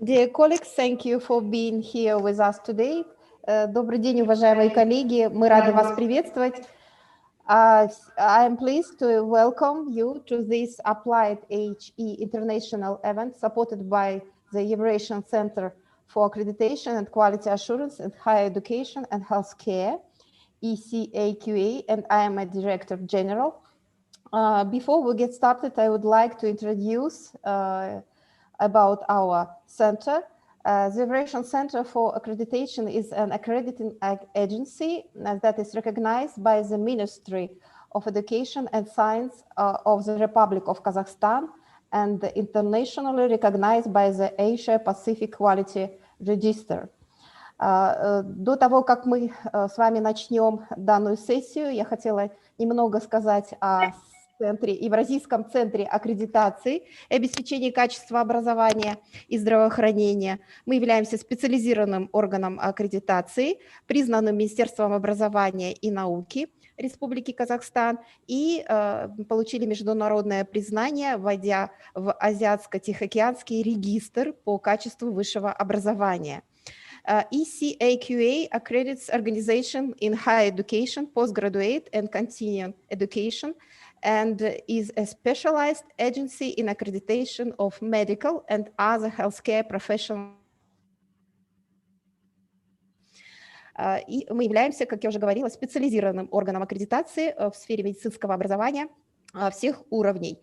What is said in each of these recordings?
Dear colleagues, thank you for being here with us today. Добрый день, уважаемые коллеги. Мы рады вас приветствовать. I am pleased to welcome you to this AppliedHE international event supported by the Eurasian Center for Accreditation and Quality Assurance in Higher Education and Healthcare, ECAQA, and I am a Director General. Before we get started, I would like to introduce about our center. The Eurasian Center for Accreditation is an accrediting agency that is recognized by the Ministry of Education and Science of the Republic of Kazakhstan and internationally recognized by the Asia Pacific Quality Register. До того, как мы с вами начнем данную сессию, я хотела немного сказать о Евразийском центре аккредитации и обеспечения качества образования и здравоохранения. Мы являемся специализированным органом аккредитации, признанным Министерством образования и науки Республики Казахстан, и получили международное признание, войдя в Азиатско-Тихоокеанский регистр по качеству высшего образования. ECAQA accredits organization in higher education, postgraduate and continuing education, and is a specialized agency in accreditation of medical and other healthcare professionals. И мы являемся, как я уже говорила, специализированным органом аккредитации в сфере медицинского образования всех уровней.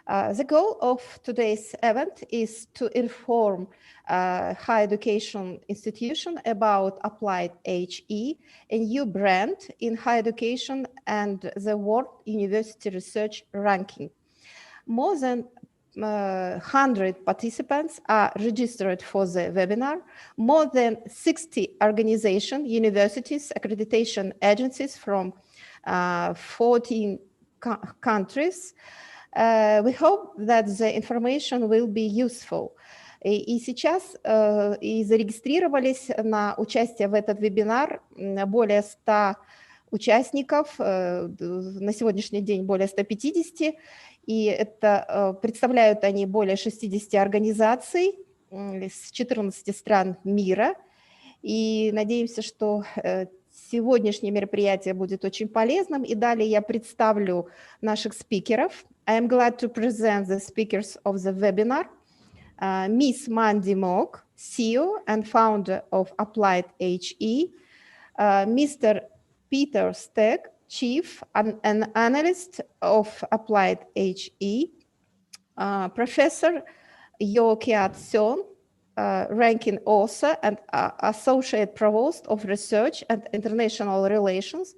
The goal of today's event is to inform higher education institution about AppliedHE, a new brand in higher education and the World University Research Ranking. More than 100 participants are registered for the webinar. More than 60 organizations, universities, accreditation agencies from 14 countries. We hope that the information will be useful. И сейчас зарегистрировались на участие в этот вебинар более 100 участников, на сегодняшний день более 150, и это представляют они более 60 организаций с 14 стран мира. И надеемся, что сегодняшнее мероприятие будет очень полезным. И далее я представлю наших спикеров. I am glad to present the speakers of the webinar. Ms. Mandy Mock, CEO and founder of AppliedHE. Mr. Peter Steg, Chief and Analyst of AppliedHE. Professor Yo Kiat Seon, ranking author and Associate Provost of Research and International Relations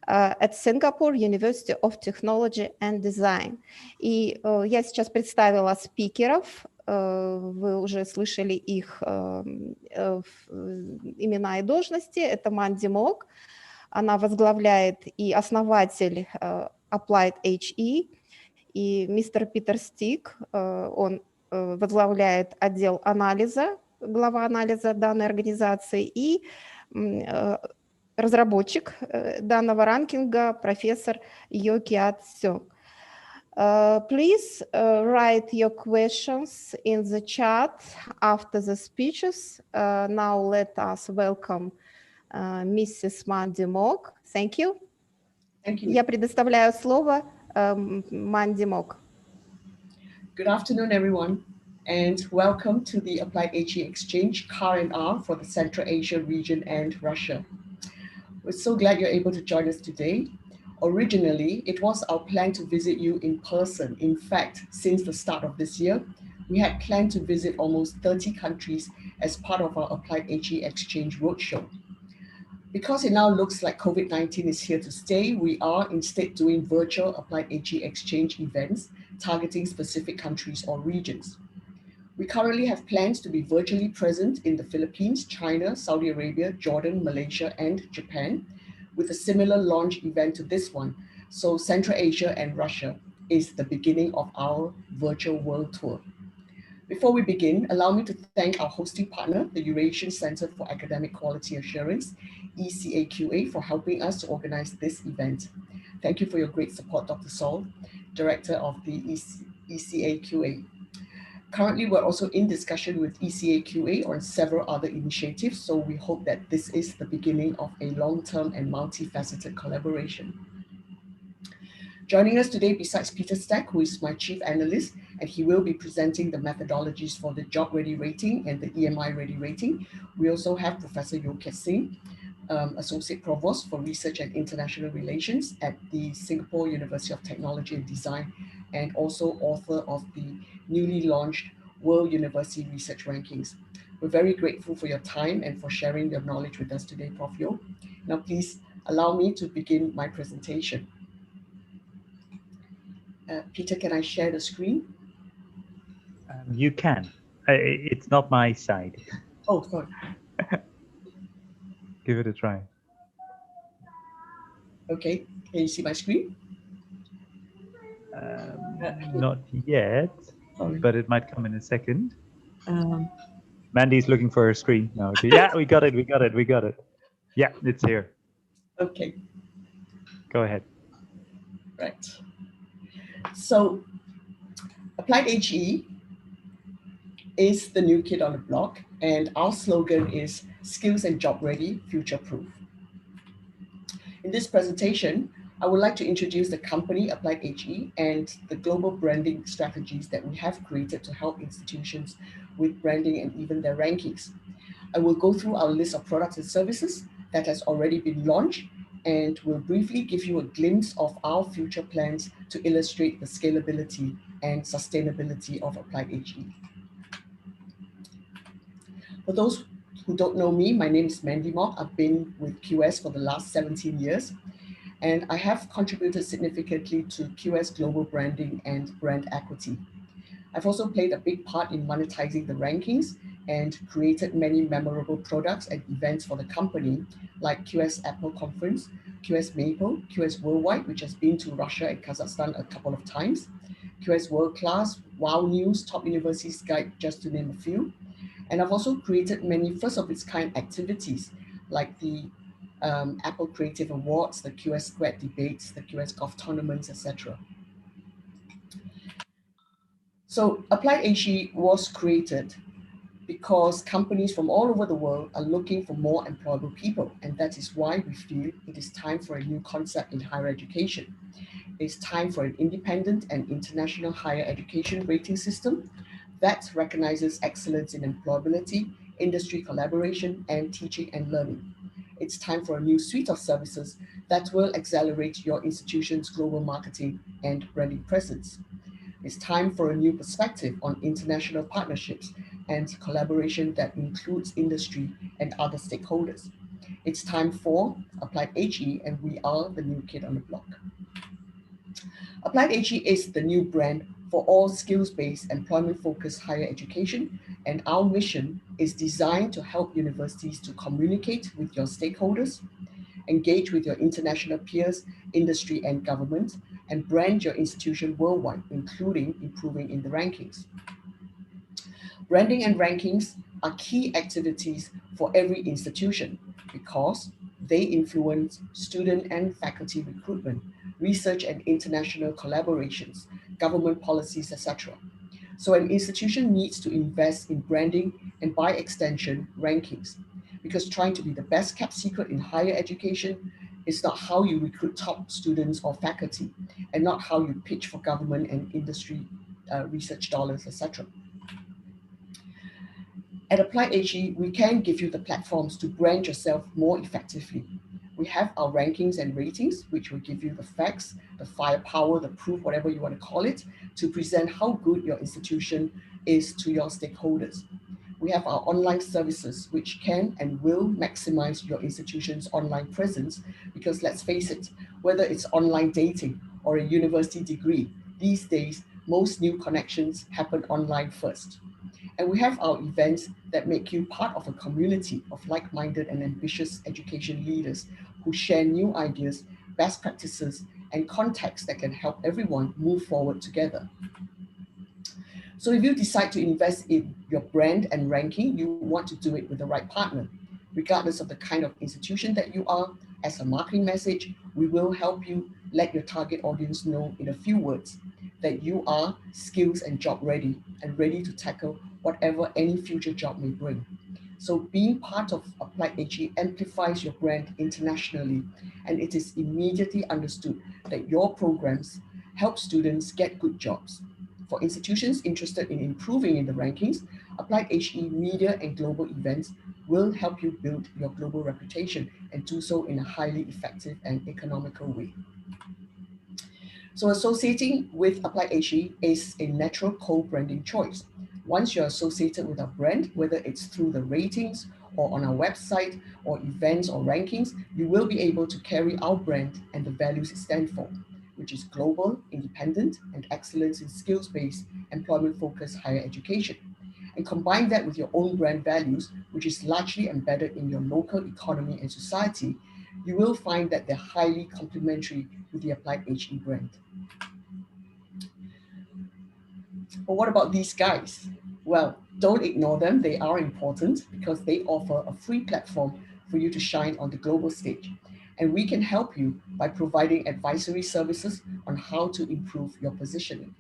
at Singapore University of Technology and Design. И я сейчас представила спикеров, вы уже слышали их имена и должности. Это Манди Мок, она возглавляет и основатель AppliedHE, и мистер Питер Стик, он возглавляет отдел анализа, глава анализа данной организации, и разработчик данного ранкинга профессор Yo Kiat Seon. Please write your questions in the chat after the speeches. Now let us welcome Mrs. Mandy Mock. Thank you. Thank you. Я предоставляю слово Манди Мок. Good afternoon, everyone, and welcome to the AppliedHE Exchange R&R for the Central Asia region and Russia. We're so glad you're able to join us today. Originally, it was our plan to visit you in person. In fact, since the start of this year, we had planned to visit almost 30 countries as part of our AppliedHE Exchange roadshow. Because it now looks like COVID-19 is here to stay, we are instead doing virtual AppliedHE Exchange events targeting specific countries or regions. We currently have plans to be virtually present in the Philippines, China, Saudi Arabia, Jordan, Malaysia, and Japan, with a similar launch event to this one. So Central Asia and Russia is the beginning of our virtual world tour. Before we begin, allow me to thank our hosting partner, the Eurasian Center for Academic Quality Assurance, ECAQA, for helping us to organize this event. Thank you for your great support, Dr. Sol, Director of the ECAQA. Currently, we're also in discussion with ECAQA on several other initiatives, so we hope that this is the beginning of a long-term and multifaceted collaboration. Joining us today, besides Peter Stack, who is my chief analyst, and he will be presenting the methodologies for the Job Ready rating and the EMI Ready rating. We also have Professor Yeo Kiat Singh, Associate Provost for Research and International Relations at the Singapore University of Technology and Design, and also author of the newly launched World University Research Rankings. We're very grateful for your time and for sharing your knowledge with us today, Prof. Yeo. Now, please allow me to begin my presentation. Peter, can I share the screen? You can. It's not my side. Oh, sorry. Give it a try. Okay, can you see my screen? Not yet, Sorry. but it might come in a second. Mandy's looking for her screen. No, okay. Yeah, we got it. We got it. We got it. Yeah, it's here. Okay. Go ahead. Right. So, AppliedHE is the new kid on the block, and our slogan is Skills and Job Ready, Future Proof. In this presentation, I would like to introduce the company AppliedHE and the global branding strategies that we have created to help institutions with branding and even their rankings. I will go through our list of products and services that has already been launched and will briefly give you a glimpse of our future plans to illustrate the scalability and sustainability of AppliedHE. For those who don't know me, my name is Mandy Mok. I've been with QS for the last 17 years, and I have contributed significantly to QS global branding and brand equity. I've also played a big part in monetizing the rankings and created many memorable products and events for the company, like QS Apple Conference, QS Maple, QS Worldwide, which has been to Russia and Kazakhstan a couple of times, QS World Class, Wow News, Top Universities Guide, just to name a few. And I've also created many first-of-its-kind activities, like the Apple Creative Awards, the QS Squared debates, the QS Golf tournaments, etc. So AppliedHE was created because companies from all over the world are looking for more employable people, and that is why we feel it is time for a new concept in higher education. It's time for an independent and international higher education rating system that recognizes excellence in employability, industry collaboration, and teaching and learning. It's time for a new suite of services that will accelerate your institution's global marketing and branding presence. It's time for a new perspective on international partnerships and collaboration that includes industry and other stakeholders. It's time for AppliedHE, and we are the new kid on the block. AppliedHE is the new brand for all skills-based, employment-focused higher education, and our mission is designed to help universities to communicate with your stakeholders, engage with your international peers, industry, and government, and brand your institution worldwide, including improving in the rankings. Branding and rankings are key activities for every institution because they influence student and faculty recruitment, research and international collaborations, government policies, etc. So an institution needs to invest in branding and, by extension, rankings, because trying to be the best kept secret in higher education is not how you recruit top students or faculty, and not how you pitch for government and industry research dollars, etc. At AppliedHE, we can give you the platforms to brand yourself more effectively. We have our rankings and ratings, which will give you the facts, the firepower, the proof, whatever you want to call it, to present how good your institution is to your stakeholders. We have our online services, which can and will maximize your institution's online presence, because let's face it, whether it's online dating or a university degree, these days, most new connections happen online first. And we have our events that make you part of a community of like-minded and ambitious education leaders who share new ideas, best practices, and contexts that can help everyone move forward together. So if you decide to invest in your brand and ranking, you want to do it with the right partner. Regardless of the kind of institution that you are, as a marketing message, we will help you let your target audience know in a few words. that you are skills and job ready and ready to tackle whatever any future job may bring. So being part of AppliedHE amplifies your brand internationally, and it is immediately understood that your programs help students get good jobs. For institutions interested in improving in the rankings, AppliedHE media and global events will help you build your global reputation and do so in a highly effective and economical way. So associating with AppliedHE is a natural co-branding choice. Once you're associated with our brand, whether it's through the ratings or on our website or events or rankings, you will be able to carry our brand and the values it stands for, which is global, independent, and excellence in skills-based, employment-focused higher education. And combine that with your own brand values, which is largely embedded in your local economy and society, you will find that they're highly complementary with the AppliedHE brand. But what about these guys? Well, don't ignore them. They are important because they offer a free platform for you to shine on the global stage. And we can help you by providing advisory services on how to improve your positioning.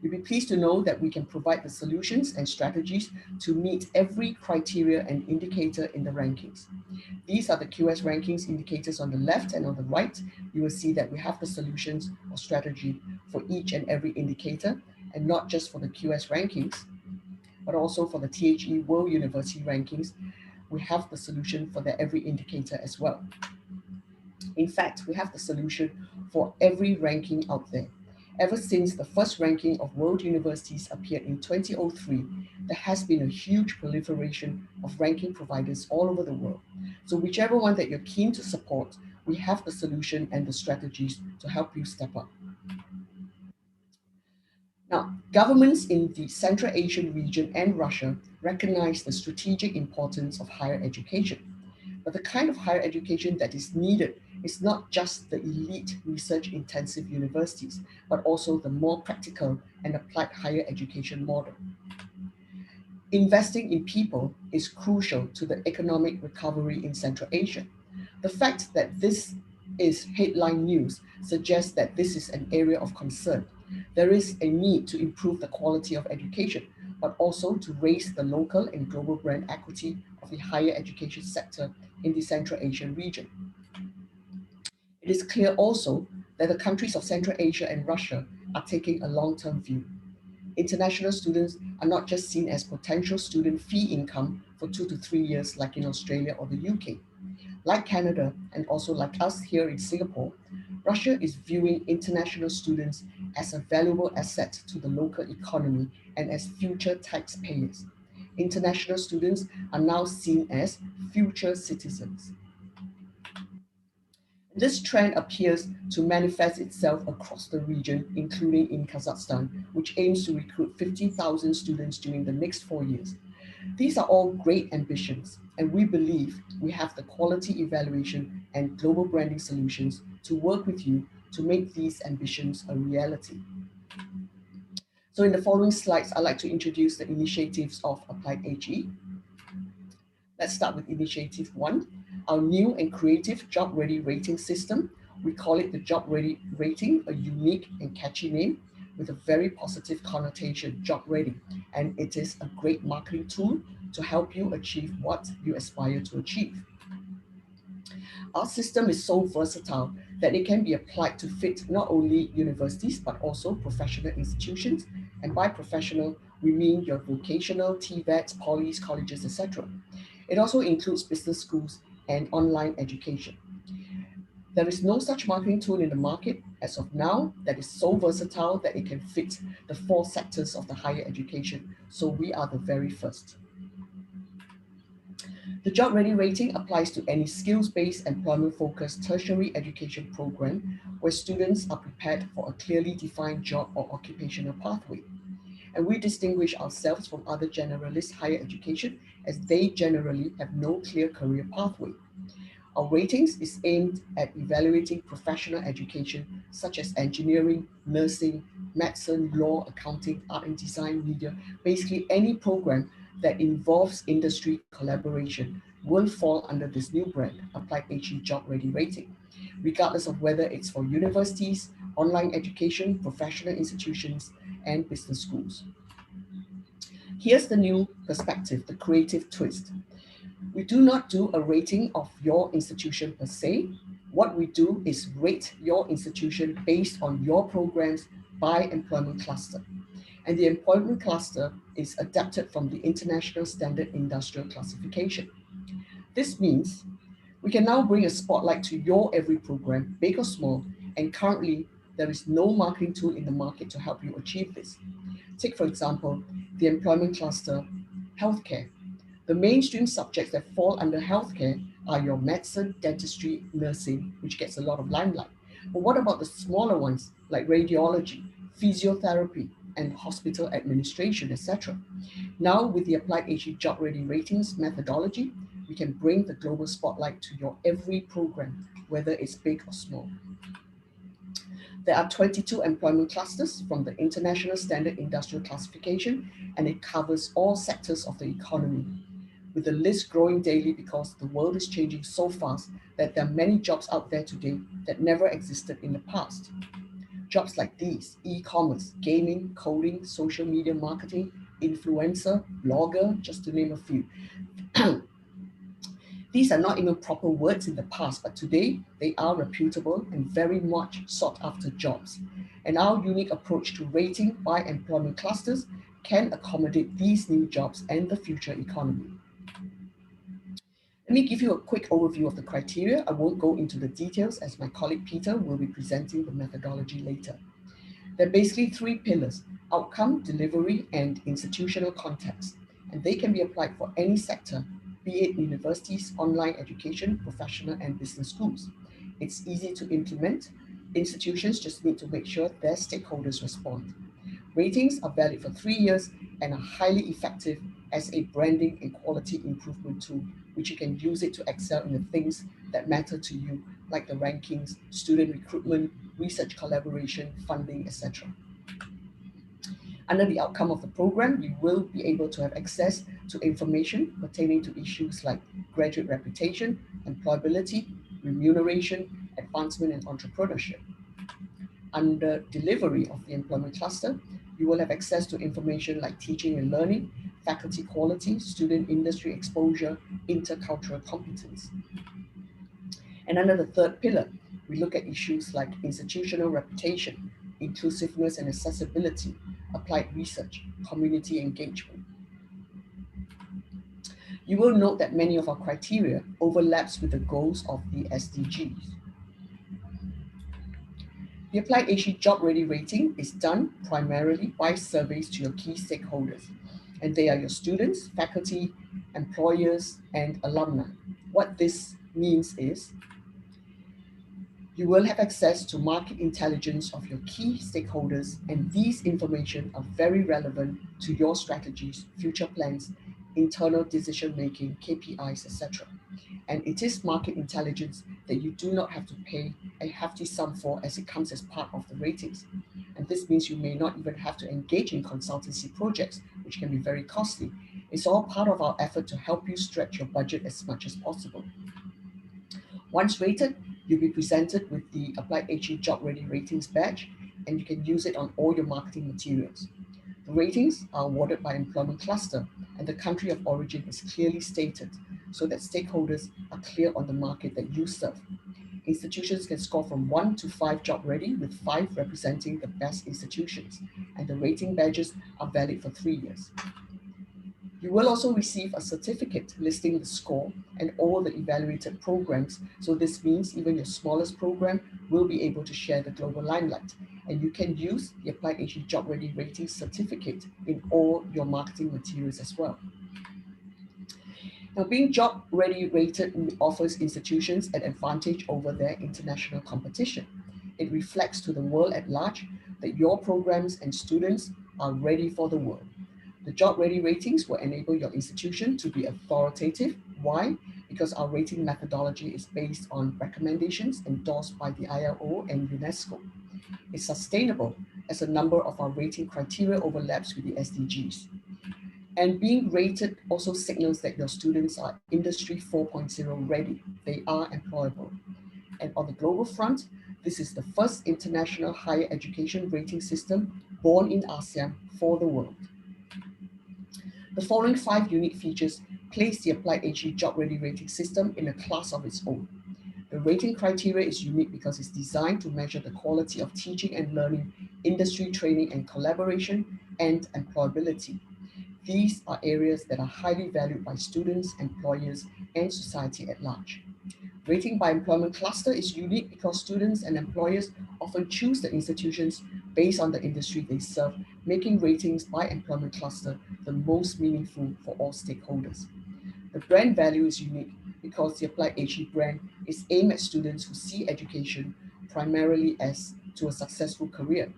You'll be pleased to know that we can provide the solutions and strategies to meet every criteria and indicator in the rankings. These are the QS rankings indicators on the left, and on the right, you will see that we have the solutions or strategy for each and every indicator, and not just for the QS rankings, but also for the THE World University rankings. We have the solution for every indicator as well. In fact, we have the solution for every ranking out there. Ever since the first ranking of world universities appeared in 2003, there has been a huge proliferation of ranking providers all over the world. So whichever one that you're keen to support, we have the solution and the strategies to help you step up. Now, governments in the Central Asian region and Russia recognize the strategic importance of higher education. But the kind of higher education that is needed is not just the elite research-intensive universities, but also the more practical and applied higher education model. Investing in people is crucial to the economic recovery in Central Asia. The fact that this is headline news suggests that this is an area of concern. There is a need to improve the quality of education, but also to raise the local and global brand equity of the higher education sector in the Central Asian region. It is clear also that the countries of Central Asia and Russia are taking a long-term view. International students are not just seen as potential student fee income for 2 to 3 years like in Australia or the UK. Like Canada and also like us here in Singapore, Russia is viewing international students as a valuable asset to the local economy and as future taxpayers. International students are now seen as future citizens. This trend appears to manifest itself across the region, including in Kazakhstan, which aims to recruit 50,000 students during the next 4 years. These are all great ambitions, and we believe we have the quality evaluation and global branding solutions to work with you to make these ambitions a reality. So in the following slides, I'd like to introduce the initiatives of AppliedHE. Let's start with Initiative 1, our new and creative Job Ready rating system. We call it the Job Ready rating, a unique and catchy name with a very positive connotation, Job Ready. And it is a great marketing tool to help you achieve what you aspire to achieve. Our system is so versatile that it can be applied to fit not only universities, but also professional institutions. And by professional, we mean your vocational, TVETs, polys, colleges, etc. It also includes business schools and online education. There is no such marketing tool in the market as of now that is so versatile that it can fit the 4 sectors of the higher education. So we are the very first. The Job Ready rating applies to any skills-based, employment-focused tertiary education program where students are prepared for a clearly defined job or occupational pathway. And we distinguish ourselves from other generalist higher education as they generally have no clear career pathway. Our ratings is aimed at evaluating professional education such as engineering, nursing, medicine, law, accounting, art and design, media, basically any program that involves industry collaboration will fall under this new brand, AppliedHE Job Ready rating. regardless of whether it's for universities, online education, professional institutions, and business schools. Here's the new perspective, the creative twist. We do not do a rating of your institution per se. What we do is rate your institution based on your programs by employment cluster. And the employment cluster is adapted from the International Standard Industrial Classification. This means we can now bring a spotlight to your every program, big or small, and currently there is no marketing tool in the market to help you achieve this. Take, for example, the employment cluster, healthcare. The mainstream subjects that fall under healthcare are your medicine, dentistry, nursing, which gets a lot of limelight. But what about the smaller ones like radiology, physiotherapy, and hospital administration, etc.? Now, with the AppliedHE Job Ready Ratings methodology, we can bring the global spotlight to your every program, whether it's big or small. There are 22 employment clusters from the International Standard Industrial Classification, and it covers all sectors of the economy, with the list growing daily because the world is changing so fast that there are many jobs out there today that never existed in the past. Jobs like these: e-commerce, gaming, coding, social media marketing, influencer, blogger, just to name a few. These are not even proper words in the past, but today they are reputable and very much sought after jobs. And our unique approach to rating by employment clusters can accommodate these new jobs and the future economy. Let me give you a quick overview of the criteria. I won't go into the details as my colleague Peter will be presenting the methodology later. There are basically three pillars: outcome, delivery, and institutional context. And they can be applied for any sector, be it universities, online education, professional and business schools. It's easy to implement. Institutions just need to make sure their stakeholders respond. Ratings are valid for 3 years and are highly effective as a branding and quality improvement tool, which you can use it to excel in the things that matter to you, like the rankings, student recruitment, research collaboration, funding, etc. Under the outcome of the program, you will be able to have access to information pertaining to issues like graduate reputation, employability, remuneration, advancement, and entrepreneurship. Under delivery of the employment cluster, you will have access to information like teaching and learning, faculty quality, student industry exposure, intercultural competence. And under the third pillar, we look at issues like institutional reputation, inclusiveness and accessibility, applied research, community engagement. You will note that many of our criteria overlaps with the goals of the SDGs. The AppliedHE Job Ready Rating is done primarily by surveys to your key stakeholders, and they are your students, faculty, employers, and alumni. What this means is you will have access to market intelligence of your key stakeholders, and these information are very relevant to your strategies, future plans, internal decision-making, KPIs, etc. And it is market intelligence that you do not have to pay a hefty sum for, as it comes as part of the ratings. And this means you may not even have to engage in consultancy projects, which can be very costly. It's all part of our effort to help you stretch your budget as much as possible. Once rated, you'll be presented with the AppliedHE Job Ready Ratings badge, and you can use it on all your marketing materials. The ratings are awarded by employment cluster, and the country of origin is clearly stated so that stakeholders are clear on the market that you serve. Institutions can score from 1 to 5 job ready, with 5 representing the best institutions, and the rating badges are valid for 3 years. You will also receive a certificate listing the score and all the evaluated programs. So this means even your smallest program will be able to share the global limelight. And you can use the AppliedHE Job Ready Rating certificate in all your marketing materials as well. Now, being job ready rated offers institutions an advantage over their international competition. It reflects to the world at large that your programs and students are ready for the world. The job ready ratings will enable your institution to be authoritative. Why? Because our rating methodology is based on recommendations endorsed by the ILO and UNESCO. It's sustainable as a number of our rating criteria overlaps with the SDGs. And being rated also signals that your students are Industry 4.0 ready. They are employable. And on the global front, this is the first international higher education rating system born in ASEAN for the world. The following 5 unique features place the AppliedHE Job Ready rating system in a class of its own. The rating criteria is unique because it's designed to measure the quality of teaching and learning, industry training and collaboration, and employability. These are areas that are highly valued by students, employers, and society at large. Rating by employment cluster is unique because students and employers often choose the institutions based on the industry they serve, making ratings by employment cluster the most meaningful for all stakeholders. The brand value is unique because the AppliedHE brand is aimed at students who see education primarily as to a successful career.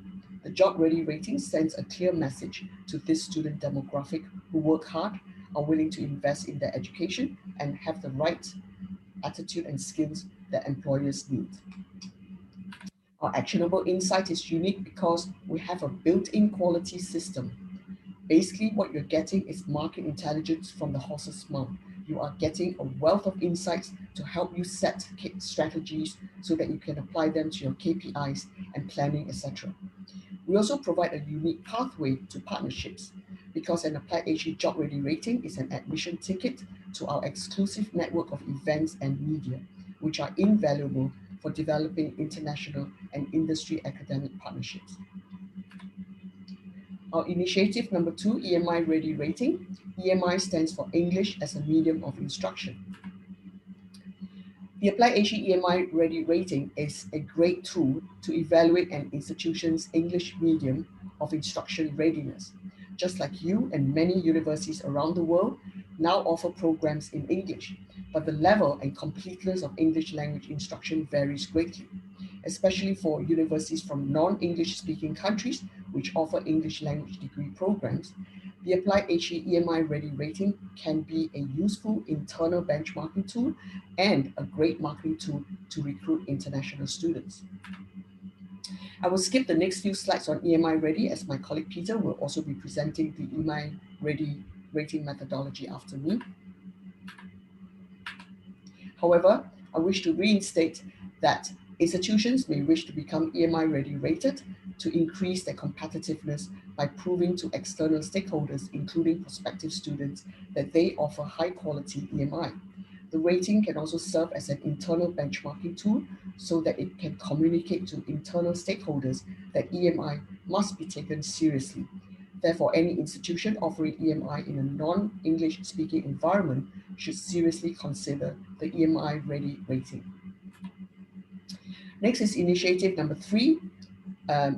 The Job Ready rating sends a clear message to this student demographic who work hard, are willing to invest in their education, and have the right attitude and skills that employers need. Our actionable insight is unique because we have a built-in quality system. Basically, what you're getting is market intelligence from the horse's mouth. You are getting a wealth of insights to help you set strategies so that you can apply them to your KPIs and planning, etc. We also provide a unique pathway to partnerships because an AppliedHE Job Ready rating is an admission ticket to our exclusive network of events and media, which are invaluable for developing international and industry academic partnerships. Our initiative number 2, EMI Ready rating. EMI stands for English as a Medium of Instruction. The AppliedHE EMI Ready rating is a great tool to evaluate an institution's English medium of instruction readiness. Just like you and many universities around the world now offer programs in English, but the level and completeness of English language instruction varies greatly, especially for universities from non-English speaking countries which offer English language degree programs. The AppliedHE EMI Ready rating can be a useful internal benchmarking tool and a great marketing tool to recruit international students. I will skip the next few slides on EMI Ready as my colleague Peter will also be presenting the EMI Ready rating methodology after me. However, I wish to reinstate that institutions may wish to become EMI Ready rated to increase their competitiveness by proving to external stakeholders, including prospective students, that they offer high quality EMI. The rating can also serve as an internal benchmarking tool so that it can communicate to internal stakeholders that EMI must be taken seriously. Therefore, any institution offering EMI in a non-English speaking environment should seriously consider the EMI Ready rating. Next is initiative number 3.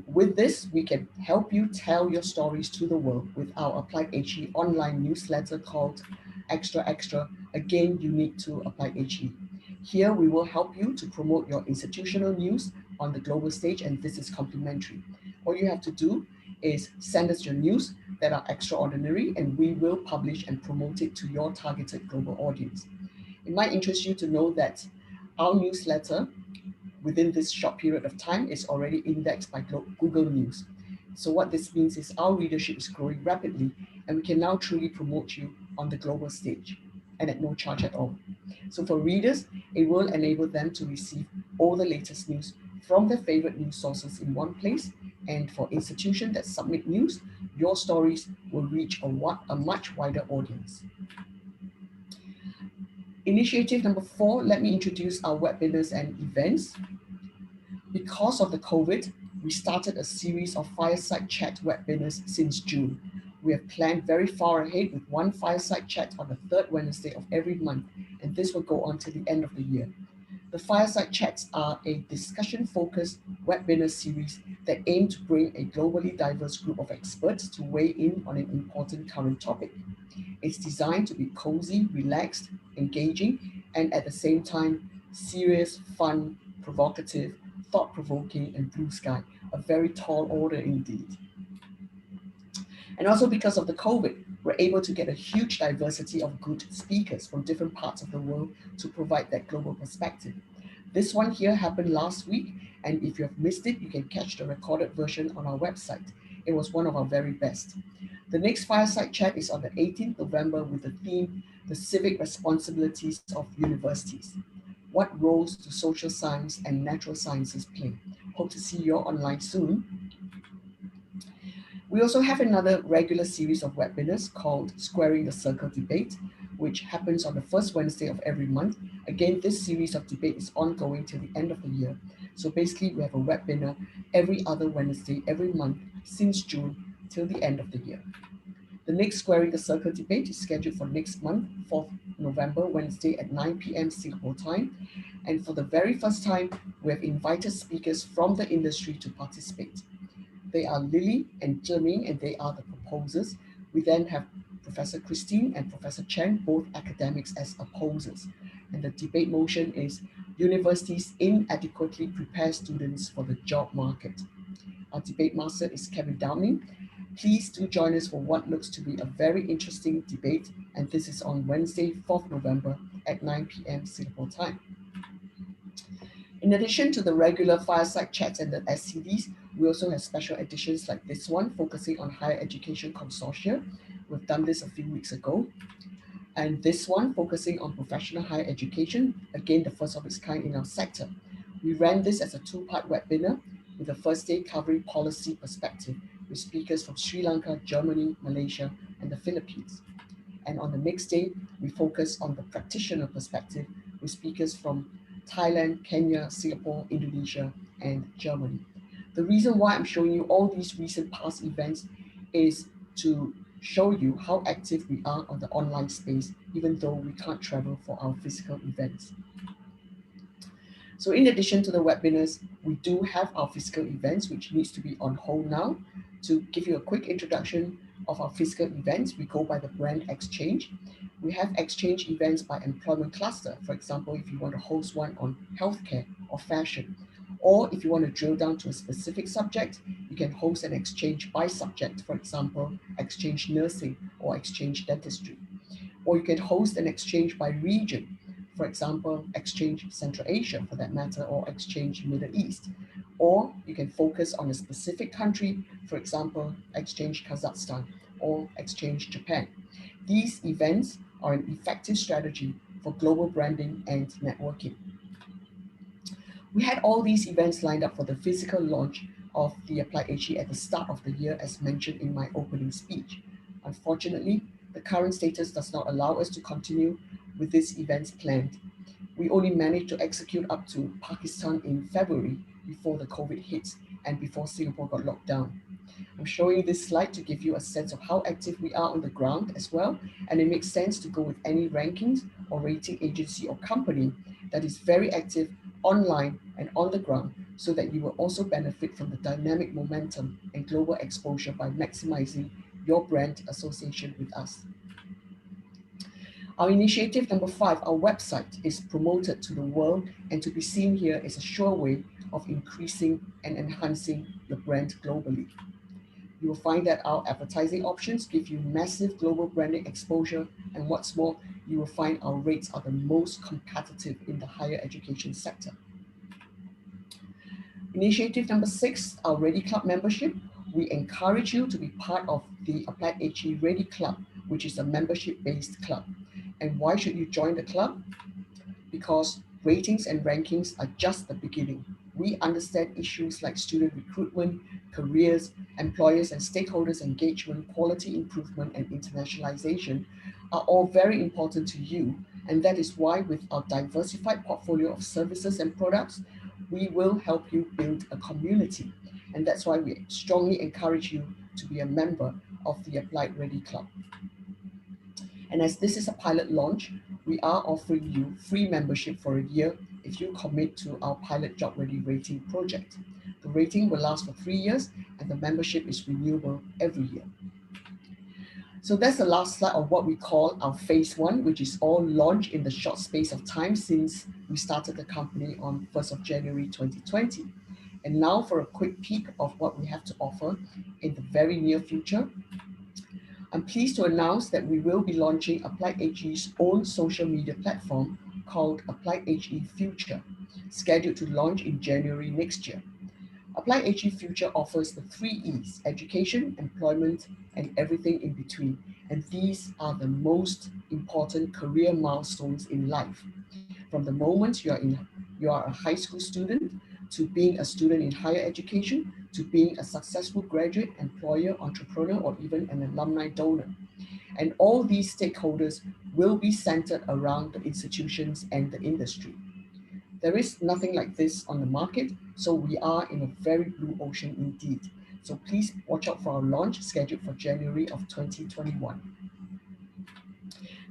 With this, we can help you tell your stories to the world with our AppliedHE online newsletter called Extra Extra, again unique to AppliedHE. Here, we will help you to promote your institutional news on the global stage, and this is complimentary. All you have to do is send us your news that are extraordinary, and we will publish and promote it to your targeted global audience. It might interest you to know that our newsletter within this short period of time is already indexed by Google News. So what this means is our readership is growing rapidly and we can now truly promote you on the global stage and at no charge at all. So for readers, it will enable them to receive all the latest news from their favorite news sources in one place. And for institutions that submit news, your stories will reach a much wider audience. Initiative number 4, let me introduce our webinars and events. Because of the COVID, we started a series of fireside chat webinars since June. We have planned very far ahead with one fireside chat on the 3rd Wednesday of every month, and this will go on to the end of the year. The fireside chats are a discussion-focused webinar series that aim to bring a globally diverse group of experts to weigh in on an important current topic. It's designed to be cozy, relaxed, engaging, and at the same time, serious, fun, provocative, thought-provoking, and blue sky, a very tall order indeed. And also because of the COVID, we're able to get a huge diversity of good speakers from different parts of the world to provide that global perspective. This one here happened last week, and if you have missed it, you can catch the recorded version on our website. It was one of our very best. The next fireside chat is on the 18th November with the theme, The Civic Responsibilities of Universities. What roles do social science and natural sciences play? Hope to see you all online soon. We also have another regular series of webinars called Squaring the Circle Debate, which happens on the first Wednesday of every month. Again, this series of debate is ongoing till the end of the year. So basically, we have a webinar every other Wednesday, every month since June till the end of the year. The next Squaring the Circle debate is scheduled for next month, 4th November, Wednesday at 9 p.m. Singapore time. And for the very first time, we have invited speakers from the industry to participate. They are Lily and Jermaine, and they are the proposers. We then have Professor Christine and Professor Chen, both academics, as opposers. And the debate motion is universities inadequately prepare students for the job market. Our debate master is Kevin Downing. Please do join us for what looks to be a very interesting debate, and this is on Wednesday, 4th November at 9 p.m. Singapore time. In addition to the regular fireside chats and the SCDs, we also have special editions like this one, focusing on higher education consortia. We've done this a few weeks ago. And this one, focusing on professional higher education, again, the first of its kind in our sector. We ran this as a two-part webinar, with the first day covering policy perspective, with speakers from Sri Lanka, Germany, Malaysia, and the Philippines. And on the next day, we focus on the practitioner perspective, with speakers from Thailand, Kenya, Singapore, Indonesia, and Germany. The reason why I'm showing you all these recent past events is to show you how active we are on the online space, even though we can't travel for our physical events. So in addition to the webinars, we do have our physical events, which needs to be on hold now. To give you a quick introduction of our physical events, we go by the brand Xchange. We have Xchange events by employment cluster. For example, if you want to host one on healthcare or fashion, or if you want to drill down to a specific subject, you can host an exchange by subject, for example, Xchange nursing or Xchange dentistry. Or you can host an exchange by region, for example, Xchange Central Asia for that matter, or Xchange Middle East. Or you can focus on a specific country, for example, Xchange Kazakhstan or Xchange Japan. These events are an effective strategy for global branding and networking. We had all these events lined up for the physical launch of the AppliedHE at the start of the year, as mentioned in my opening speech. Unfortunately, the current status does not allow us to continue with these events planned. We only managed to execute up to Pakistan in February before the COVID hit and before Singapore got locked down. I'm showing this slide to give you a sense of how active we are on the ground as well, and it makes sense to go with any rankings or rating agency or company that is very active online and on the ground, so that you will also benefit from the dynamic momentum and global exposure by maximizing your brand association with us. Our initiative number 5, our website, is promoted to the world, and to be seen here is a sure way of increasing and enhancing your brand globally. You will find that our advertising options give you massive global branding exposure, and what's more, you will find our rates are the most competitive in the higher education sector. Initiative number 6, our Ready Club membership. We encourage you to be part of the AppliedHE Ready Club, which is a membership-based club. And why should you join the club? Because ratings and rankings are just the beginning. We understand issues like student recruitment, careers, employers and stakeholders engagement, quality improvement, and internationalization are all very important to you. And that is why, with our diversified portfolio of services and products, we will help you build a community. And that's why we strongly encourage you to be a member of the Applied Ready Club. And as this is a pilot launch, we are offering you free membership for a year if you commit to our pilot Job Ready rating project. The rating will last for 3 years, and the membership is renewable every year. So that's the last slide of what we call our phase 1, which is all launched in the short space of time since we started the company on 1st of January 2020. And now for a quick peek of what we have to offer in the very near future. I'm pleased to announce that we will be launching AppliedHE's own social media platform called AppliedHE Future, scheduled to launch in January next year. AppliedHE Future offers the 3 E's: education, employment, and everything in between. And these are the most important career milestones in life. from the moment you are a high school student, to being a student in higher education, to being a successful graduate, employer, entrepreneur, or even an alumni donor. And all these stakeholders will be centered around the institutions and the industry. There is nothing like this on the market, so we are in a very blue ocean indeed. So please watch out for our launch scheduled for January of 2021.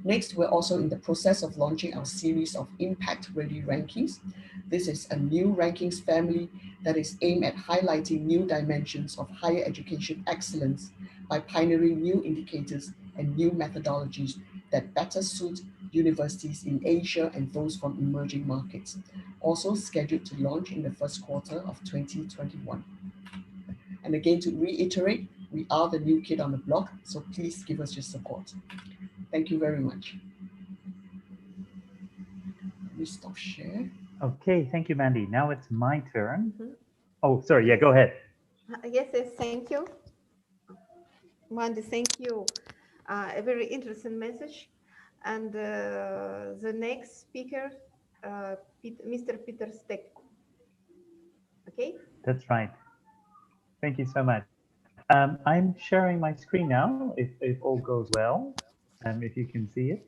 Next, we're also in the process of launching our series of impact-ready rankings. This is a new rankings family that is aimed at highlighting new dimensions of higher education excellence by pioneering new indicators and new methodologies that better suit universities in Asia and those from emerging markets, also scheduled to launch in the first quarter of 2021. And again, to reiterate, we are the new kid on the block, so please give us your support. Thank you very much. Let me stop share. Okay, thank you, Mandy. Now it's my turn. Oh, sorry. Yeah, go ahead. Yes, thank you. Mandy, thank you. A very interesting message. And the next speaker, Mr. Peter Steck. Okay? That's right. Thank you so much. I'm sharing my screen now, if all goes well, if you can see it.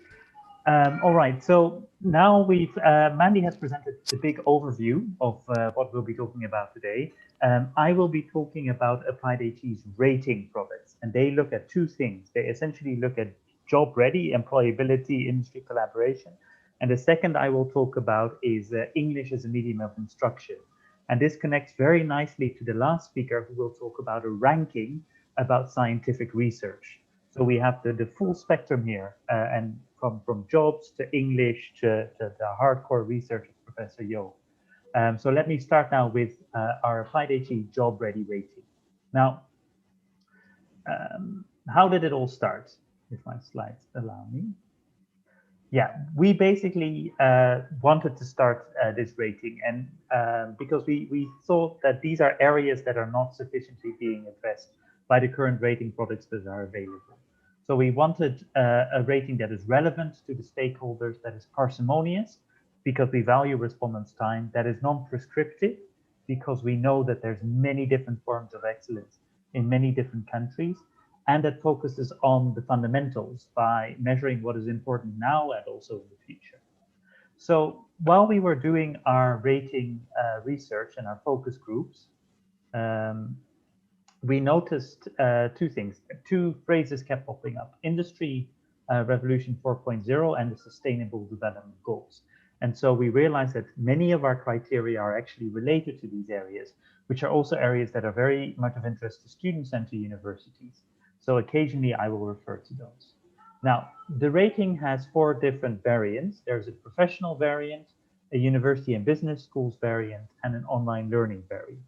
All right, so now Mandy has presented the big overview of what we'll be talking about today. I will be talking about AppliedHE's rating products, and they look at two things. They essentially look at job ready, employability, industry collaboration. And the second I will talk about is English as a medium of instruction. And this connects very nicely to the last speaker, who will talk about a ranking about scientific research. So we have the full spectrum here, and from jobs to English to the hardcore research of Professor Yo. So let me start now with our AppliedHE job ready rating. Now, how did it all start? If my slides allow me. Yeah, we basically wanted to start this rating, and because we thought that these are areas that are not sufficiently being addressed by the current rating products that are available. So we wanted a rating that is relevant to the stakeholders, that is parsimonious, because we value respondents' time, that is non-prescriptive, because we know that there's many different forms of excellence in many different countries, and that focuses on the fundamentals by measuring what is important now and also in the future. So while we were doing our rating research and our focus groups, we noticed two things. Two phrases kept popping up: Industry Revolution 4.0 and the Sustainable Development Goals. And so we realized that many of our criteria are actually related to these areas, which are also areas that are very much of interest to students and to universities. So occasionally I will refer to those. Now, the rating has 4 different variants. There's a professional variant, a university and business schools variant, and an online learning variant.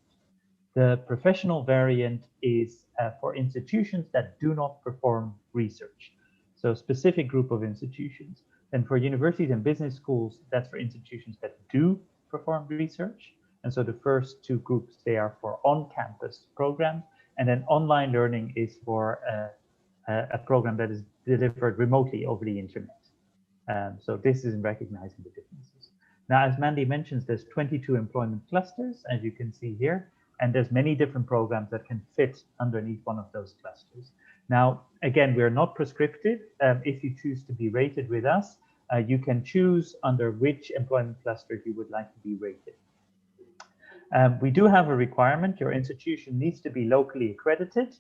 The professional variant is for institutions that do not perform research. So a specific group of institutions. And for universities and business schools, that's for institutions that do perform research. And so the first 2 groups, they are for on-campus programs. And then online learning is for a program that is delivered remotely over the internet. So this is in recognizing the differences. Now, as Mandy mentions, there's 22 employment clusters, as you can see here, and there's many different programs that can fit underneath one of those clusters. Now, again, we're not prescriptive. If you choose to be rated with us, you can choose under which employment cluster you would like to be rated. We do have a requirement. Your institution needs to be locally accredited.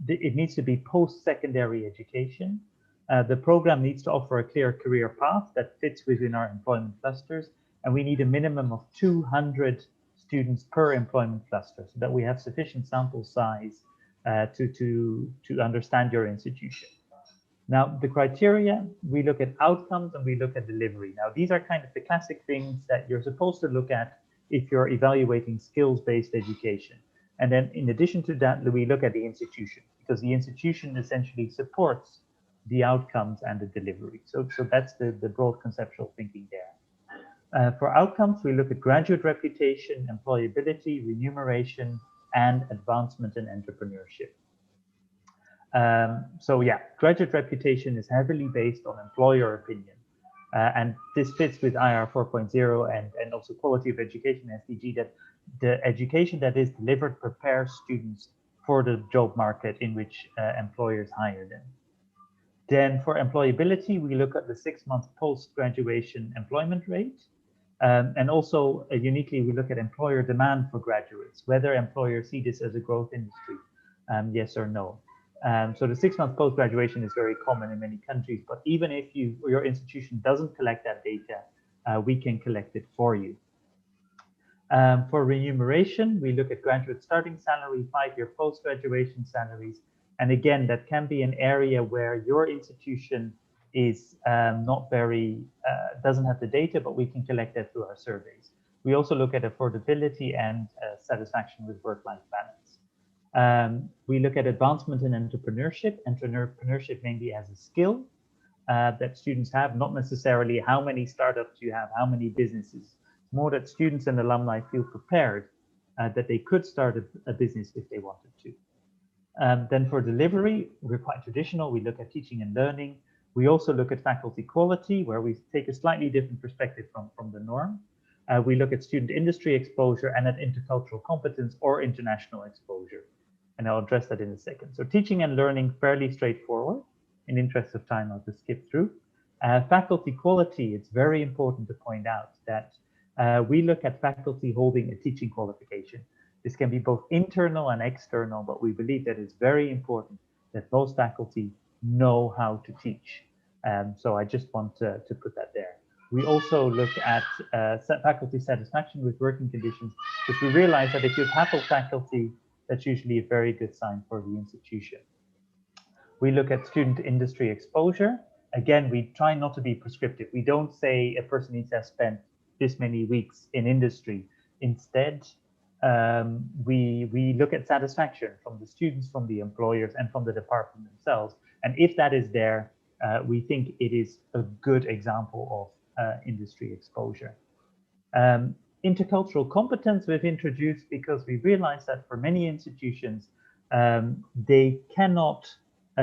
It needs to be post-secondary education. The program needs to offer a clear career path that fits within our employment clusters. And we need a minimum of 200 students per employment cluster so that we have sufficient sample size to understand your institution. Now, the criteria, we look at outcomes and we look at delivery. Now, these are kind of the classic things that you're supposed to look at if you're evaluating skills-based education. And then in addition to that, we look at the institution, because the institution essentially supports the outcomes and the delivery. So that's the broad conceptual thinking there. For outcomes, we look at graduate reputation, employability, remuneration, and advancement in entrepreneurship. So yeah, graduate reputation is heavily based on employer opinion. And this fits with IR 4.0 and also quality of education SDG, that the education that is delivered prepares students for the job market in which employers hire them. Then for employability, we look at the 6-month post-graduation employment rate. And also uniquely, we look at employer demand for graduates, whether employers see this as a growth industry, yes or no. So the 6-month post-graduation is very common in many countries, but even if your institution doesn't collect that data, we can collect it for you. For remuneration, we look at graduate starting salary, 5-year post-graduation salaries. And again, that can be an area where your institution is not very, doesn't have the data, but we can collect that through our surveys. We also look at affordability and satisfaction with work-life balance. We look at advancement in entrepreneurship mainly as a skill that students have, not necessarily how many startups you have, how many businesses. More that students and alumni feel prepared that they could start a business if they wanted to. Then for delivery, we're quite traditional. We look at teaching and learning. We also look at faculty quality, where we take a slightly different perspective from the norm. We look at student industry exposure and at intercultural competence or international exposure. And I'll address that in a second. So teaching and learning, fairly straightforward. In interest of time, I'll just skip through. Faculty quality, it's very important to point out that we look at faculty holding a teaching qualification. This can be both internal and external, but we believe that it's very important that most faculty know how to teach. So I just want to put that there. We also look at faculty satisfaction with working conditions, because we realize that if you have happy faculty, that's usually a very good sign for the institution. We look at student industry exposure. Again, we try not to be prescriptive. We don't say a person needs to have spent this many weeks in industry. Instead, we look at satisfaction from the students, from the employers, and from the department themselves. And if that is there, we think it is a good example of industry exposure. Intercultural competence we've introduced because we realize that for many institutions, they cannot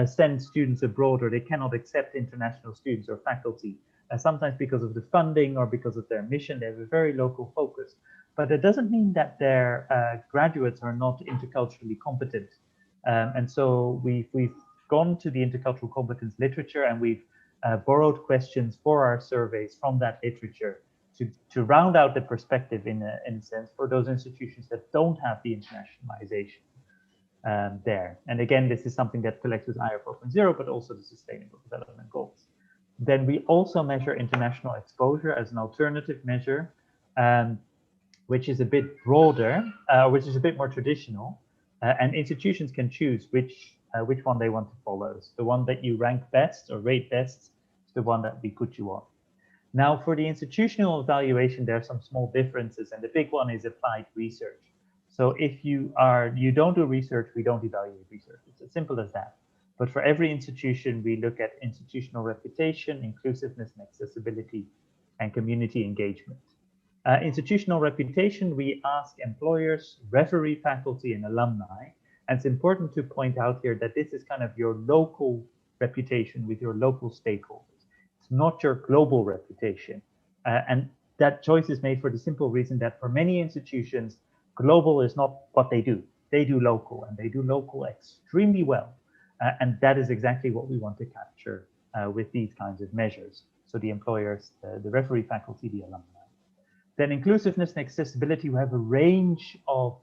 send students abroad, or they cannot accept international students or faculty, sometimes because of the funding or because of their mission. They have a very local focus. But it doesn't mean that their graduates are not interculturally competent. And so we've gone to the intercultural competence literature, and we've borrowed questions for our surveys from that literature to round out the perspective in a sense for those institutions that don't have the internationalization there. And again, this is something that collects with IR 4.0, but also the Sustainable Development Goals. Then we also measure international exposure as an alternative measure, which is a bit broader, which is a bit more traditional, and institutions can choose which one they want to follow. So the one that you rank best or rate best is the one that we put you on. Now, for the institutional evaluation, there are some small differences, and the big one is applied research. So if you don't do research, we don't evaluate research. It's as simple as that. But for every institution, we look at institutional reputation, inclusiveness and accessibility, and community engagement. Institutional reputation, we ask employers, referee faculty, and alumni. And it's important to point out here that this is kind of your local reputation with your local stakeholders. It's not your global reputation. And that choice is made for the simple reason that for many institutions, global is not what they do. They do local, and they do local extremely well. And that is exactly what we want to capture with these kinds of measures. So the employers, the referee faculty, the alumni. Then inclusiveness and accessibility, we have a range of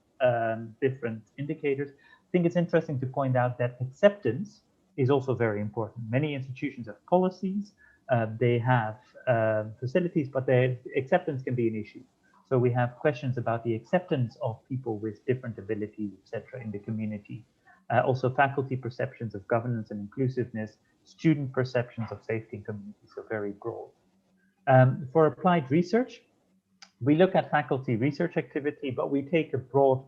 different indicators. I think it's interesting to point out that acceptance is also very important. Many institutions have policies, they have facilities, but their acceptance can be an issue. So we have questions about the acceptance of people with different abilities, etc., in the community. Also faculty perceptions of governance and inclusiveness, student perceptions of safety and community, so very broad. For applied research, we look at faculty research activity, but we take a broad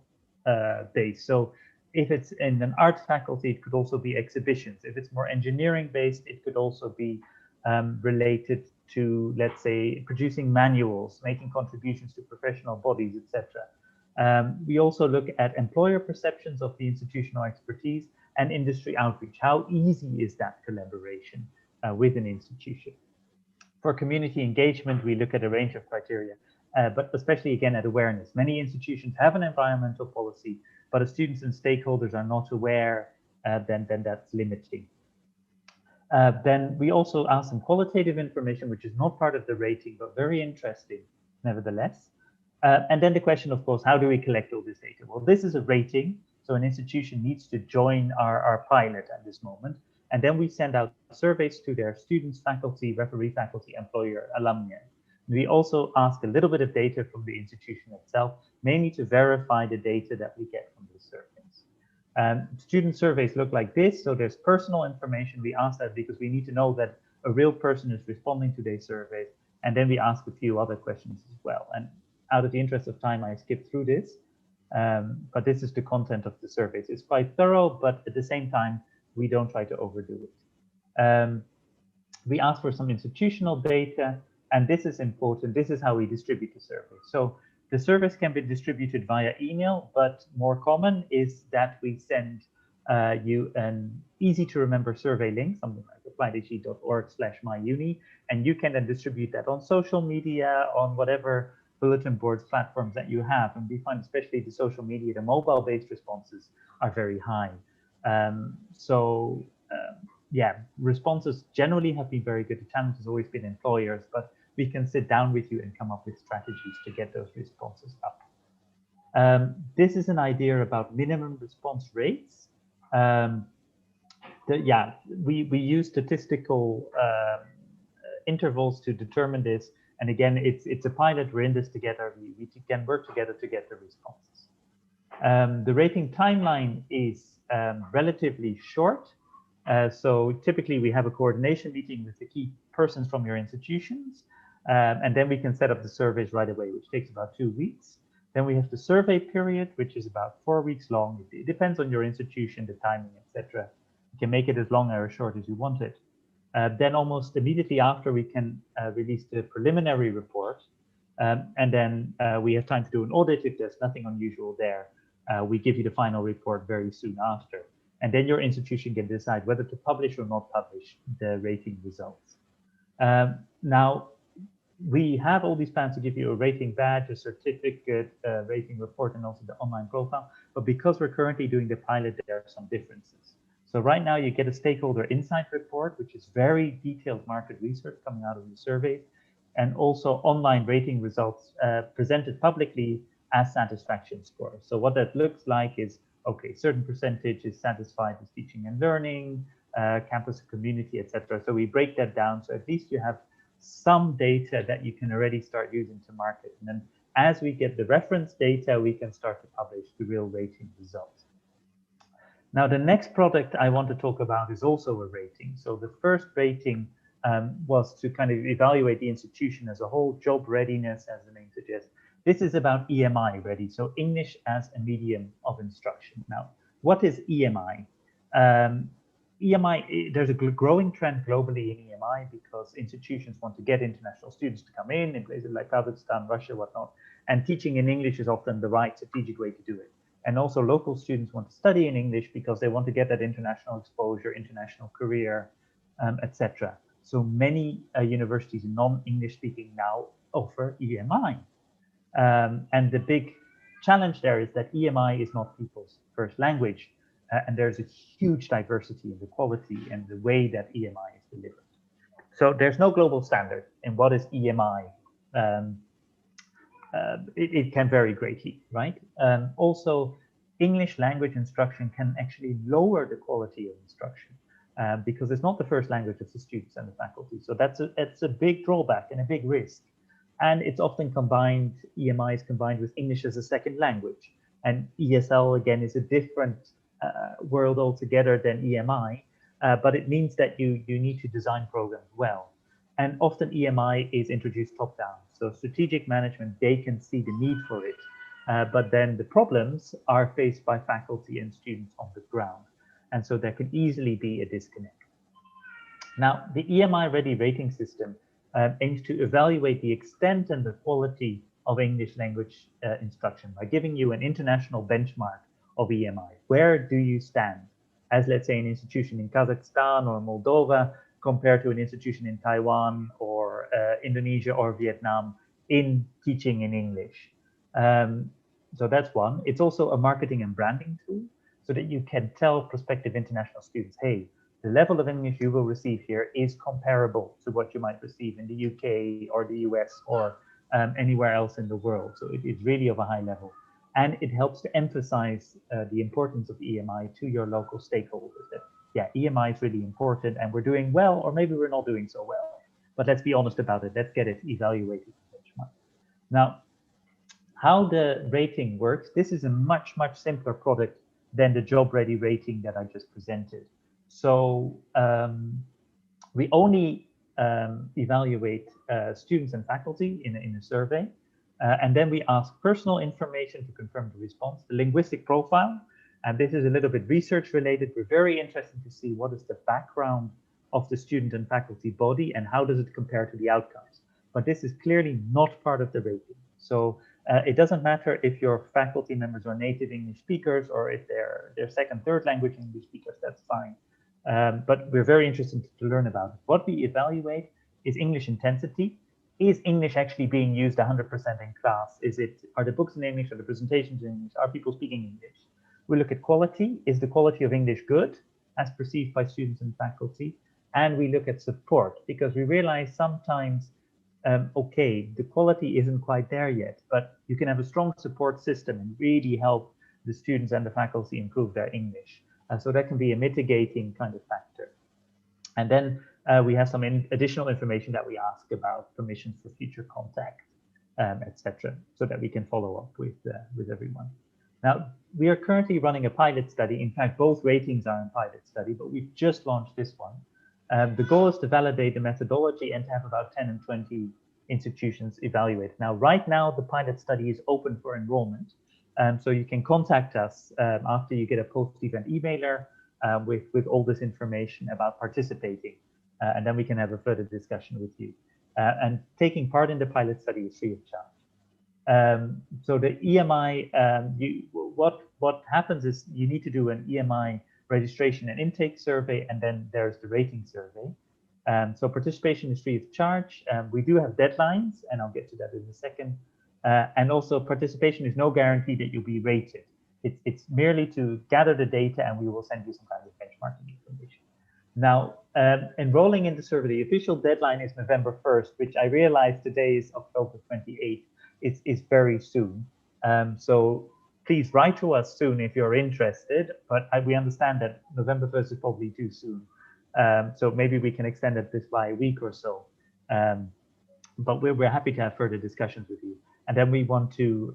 base. So if it's in an art faculty, it could also be exhibitions. If it's more engineering based, it could also be related to, let's say, producing manuals, making contributions to professional bodies, etc. We also look at employer perceptions of the institutional expertise and industry outreach. How easy is that collaboration with an institution? For community engagement, we look at a range of criteria, but especially again at awareness. Many institutions have an environmental policy, but if students and stakeholders are not aware, then that's limiting. Then we also ask some qualitative information, which is not part of the rating, but very interesting nevertheless. And then the question, of course, how do we collect all this data? Well, this is a rating, so an institution needs to join our pilot at this moment. And then we send out surveys to their students, faculty, referee faculty, employer, alumni. We also ask a little bit of data from the institution itself, mainly to verify the data that we get from the surveys. Student surveys look like this. So there's personal information. We ask that because we need to know that a real person is responding to these surveys. And then we ask a few other questions as well. And out of the interest of time, I skipped through this. But this is the content of the surveys. It's quite thorough, but at the same time, we don't try to overdo it. We ask for some institutional data, and this is important. This is how we distribute the survey. So the surveys can be distributed via email, but more common is that we send you an easy to remember survey link, something like appliedhe.org/myuni, and you can then distribute that on social media, on whatever bulletin boards platforms that you have. And we find especially the social media, the mobile-based responses are very high. Yeah, responses generally have been very good. The challenge has always been employers, but we can sit down with you and come up with strategies to get those responses up. This is an idea about minimum response rates. We use statistical intervals to determine this. And again, it's a pilot. We're in this together. We can work together to get the responses. The rating timeline is relatively short. So typically we have a coordination meeting with the key persons from your institutions, and then we can set up the surveys right away, which takes about 2 weeks. Then we have the survey period, which is about 4 weeks long. It depends on your institution, the timing, etc. You can make it as long or as short as you want it. Then almost immediately after, we can release the preliminary report, and then we have time to do an audit if there's nothing unusual there. We give you the final report very soon after. And then your institution can decide whether to publish or not publish the rating results. Now, we have all these plans to give you a rating badge, a certificate, a rating report, and also the online profile. But because we're currently doing the pilot, there are some differences. So right now you get a stakeholder insight report, which is very detailed market research coming out of the survey, and also online rating results presented publicly as satisfaction scores. So what that looks like is, okay, certain percentage is satisfied with teaching and learning, campus and community, etc. So we break that down. So at least you have some data that you can already start using to market. And then as we get the reference data, we can start to publish the real rating results. Now, the next product I want to talk about is also a rating. So the first rating was to kind of evaluate the institution as a whole, job readiness, as the name suggests. This is about EMI ready, so English as a medium of instruction. Now, what is EMI? EMI, there's a growing trend globally in EMI because institutions want to get international students to come in places like Kazakhstan, Russia, whatnot, and teaching in English is often the right strategic way to do it. And also local students want to study in English because they want to get that international exposure, international career, etc. So many universities in non-English speaking now offer EMI. And the big challenge there is that EMI is not people's first language. And there's a huge diversity in the quality and the way that EMI is delivered. So there's no global standard in what is EMI. It can vary greatly, right? Also, English language instruction can actually lower the quality of instruction because it's not the first language of the students and the faculty. So it's a big drawback and a big risk. And it's often combined, EMI is combined with English as a second language. And ESL, again, is a different world altogether than EMI, but it means that you need to design programs well. And often EMI is introduced top-down. So strategic management, they can see the need for it, but then the problems are faced by faculty and students on the ground. And so there can easily be a disconnect. Now, the EMI Ready rating system aims to evaluate the extent and the quality of English language instruction by giving you an international benchmark of EMI. Where do you stand? As, let's say, an institution in Kazakhstan or Moldova, compared to an institution in Taiwan or Indonesia or Vietnam in teaching in English. So that's one. It's also a marketing and branding tool so that you can tell prospective international students, hey, the level of English you will receive here is comparable to what you might receive in the UK or the US or anywhere else in the world. So it's really of a high level. And it helps to emphasize the importance of EMI to your local stakeholders. That, yeah, EMI is really important and we're doing well, or maybe we're not doing so well. But let's be honest about it. Let's get it evaluated and benchmarked. Now, how the rating works, this is a much, much simpler product than the job ready rating that I just presented. So we only evaluate students and faculty in a survey. And then we ask personal information to confirm the response, the linguistic profile. And this is a little bit research related. We're very interested to see what is the background of the student and faculty body and how does it compare to the outcomes. But this is clearly not part of the rating. So it doesn't matter if your faculty members are native English speakers or if they're second, third language English speakers, that's fine. But we're very interested to learn about it. What we evaluate is English intensity. Is English actually being used 100% in class? Are the books in English? Are the presentations in English? Are people speaking English? We look at quality. Is the quality of English good as perceived by students and faculty? And we look at support because we realize sometimes okay, the quality isn't quite there yet, but you can have a strong support system and really help the students and the faculty improve their English. So that can be a mitigating kind of factor. And then we have some additional information that we ask about permissions for future contact, etc., so that we can follow up with everyone. Now, we are currently running a pilot study. In fact, both ratings are in pilot study, but we've just launched this one. The goal is to validate the methodology and to have about 10 and 20 institutions evaluated. Now, right now, the pilot study is open for enrollment. So you can contact us after you get a post-event emailer with all this information about participating. And then we can have a further discussion with you. And taking part in the pilot study is free of charge. So the EMI, what happens is you need to do an EMI registration and intake survey, and then there's the rating survey. So participation is free of charge. We do have deadlines, and I'll get to that in a second. And also participation is no guarantee that you'll be rated. It's merely to gather the data, and we will send you some kind of benchmarking information. Now, enrolling in the survey, the official deadline is November 1st, which I realize today is October 28th. It's very soon. So please write to us soon if you're interested, but we understand that November 1st is probably too soon. So maybe we can extend this by a week or so. But we're happy to have further discussions with you. And then we want to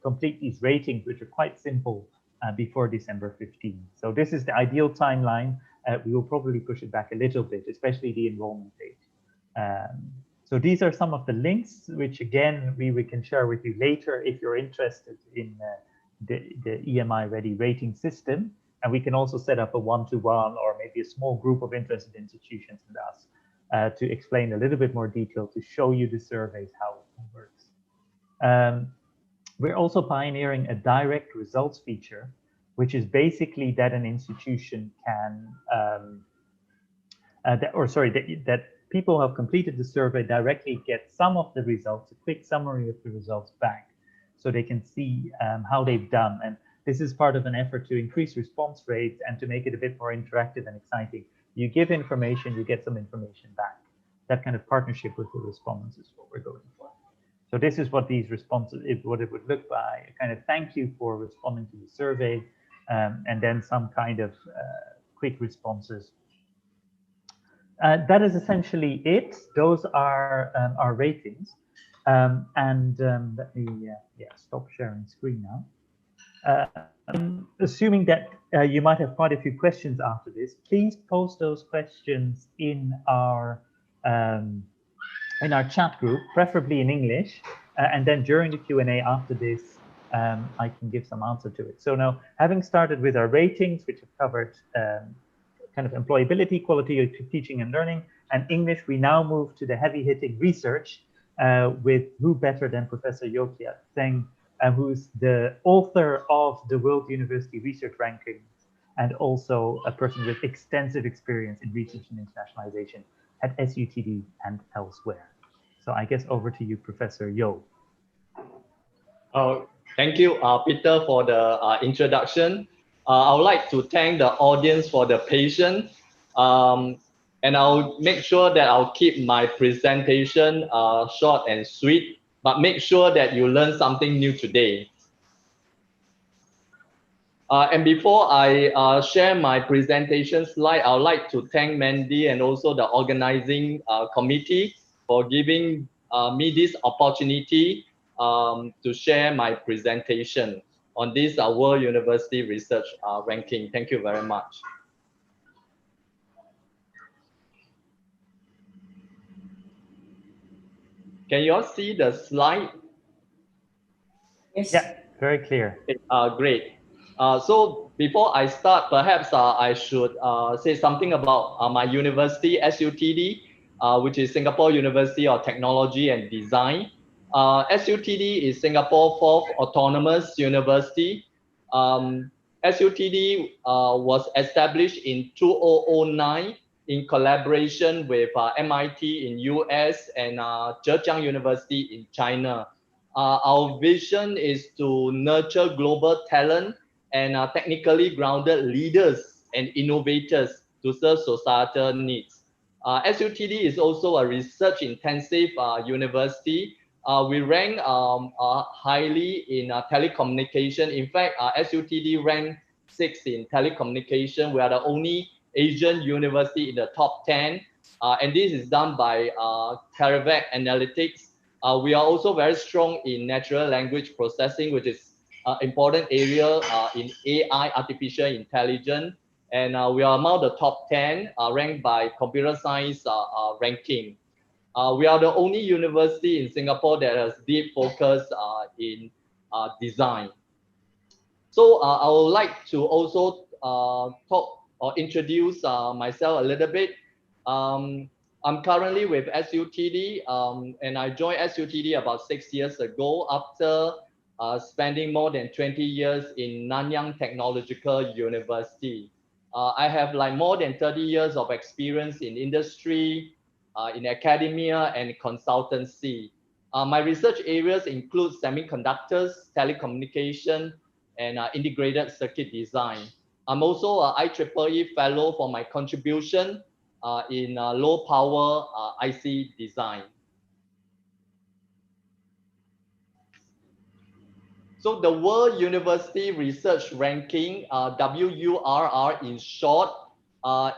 complete these ratings, which are quite simple, before December 15th. So this is the ideal timeline. We will probably push it back a little bit, especially the enrollment date. So these are some of the links, which again, we can share with you later if you're interested in the EMI ready rating system. And we can also set up a one-to-one or maybe a small group of interested institutions and us to explain a little bit more detail to show you the surveys, how it works. We're also pioneering a direct results feature, which is basically that an institution can, that people who have completed the survey directly get some of the results, a quick summary of the results back, so they can see how they've done. And this is part of an effort to increase response rates and to make it a bit more interactive and exciting. You give information, you get some information back. That kind of partnership with the respondents is what we're going for. So this is what these responses, what it would look like, a kind of thank you for responding to the survey, and then some kind of quick responses. That is essentially it. Those are our ratings. Let me stop sharing screen now. I'm assuming that you might have quite a few questions after this. Please post those questions in our chat group, preferably in English, and then during the Q&A after this, I can give some answer to it. So now, having started with our ratings, which have covered kind of employability, quality of teaching and learning, and English, we now move to the heavy-hitting research with who better than Professor Yogya Tseng, who's the author of the World University Research Rankings and also a person with extensive experience in research and internationalization at SUTD and elsewhere. So I guess over to you, Professor Yo. Thank you, Peter, for the introduction. I would like to thank the audience for the patience. And I'll make sure that I'll keep my presentation short and sweet, but make sure that you learn something new today. And before I share my presentation slide, I would like to thank Rendy and also the organizing committee for giving me this opportunity to share my presentation on this World University Research ranking. Thank you very much. Can you all see the slide? Yes. Yeah, very clear. Great. So before I start, perhaps I should say something about my university, SUTD, which is Singapore University of Technology and Design. SUTD is Singapore's fourth autonomous university. SUTD was established in 2009 in collaboration with MIT in US and Zhejiang University in China. Our vision is to nurture global talent and technically grounded leaders and innovators to serve societal needs. SUTD is also a research-intensive university. We rank highly in telecommunication. In fact, SUTD ranked 6th in telecommunication. We are the only Asian university in the top 10, and this is done by Caravac Analytics. We are also very strong in natural language processing, which is an important area in AI, artificial intelligence. And we are among the top 10 ranked by computer science ranking. We are the only university in Singapore that has deep focus in design. So I would like to also talk or introduce myself a little bit. I'm currently with SUTD, and I joined SUTD about 6 years ago after spending more than 20 years in Nanyang Technological University. I have like more than 30 years of experience in industry, in academia and consultancy. My research areas include semiconductors, telecommunication, and integrated circuit design. I'm also an IEEE fellow for my contribution in low power IC design. So the World University Research Ranking, WURR in short,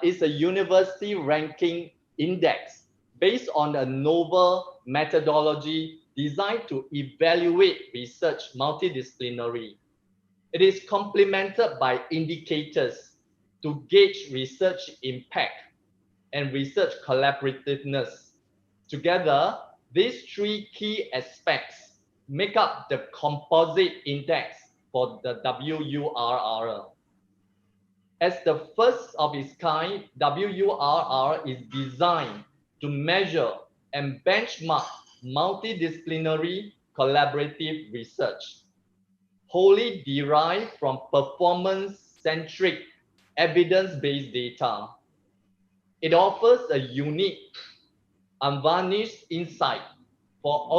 is a university ranking index based on a novel methodology designed to evaluate research multidisciplinary. It is complemented by indicators to gauge research impact and research collaborativeness. Together, these three key aspects make up the composite index for the WURR. As the first of its kind, WURR is designed to measure and benchmark multidisciplinary collaborative research, wholly derived from performance-centric evidence-based data. It offers a unique, unvarnished insight for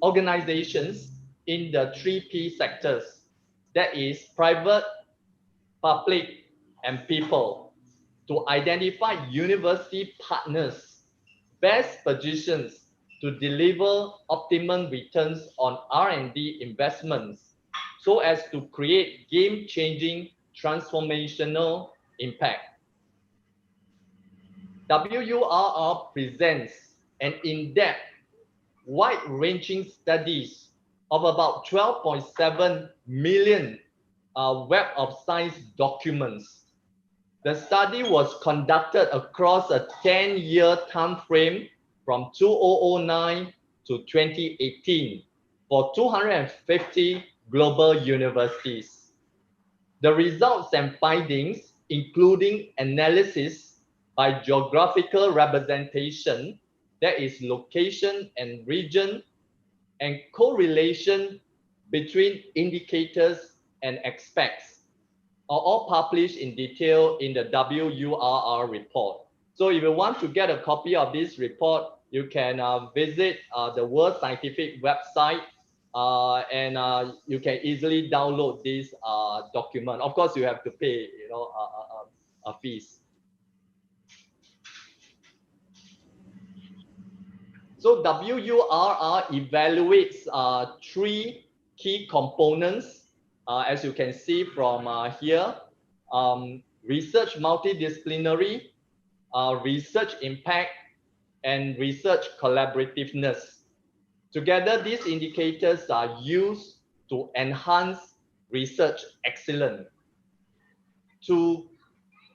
organizations in the 3P sectors, that is private, public, and people, to identify university partners best positions to deliver optimum returns on R&D investments so as to create game-changing transformational impact. WURR presents an in-depth, wide-ranging studies of about 12.7 million Web of Science documents. The study was conducted across a 10-year time frame from 2009 to 2018 for 250 global universities. The results and findings, including analysis by geographical representation, that is location and region, and correlation between indicators and aspects, are all published in detail in the WURR report. So if you want to get a copy of this report, you can visit the World Scientific website, and you can easily download this document. Of course, you have to pay, a fees. So WURR evaluates three key components, as you can see from here: research multidisciplinary, research impact, and research collaborativeness. Together, these indicators are used to enhance research excellence. To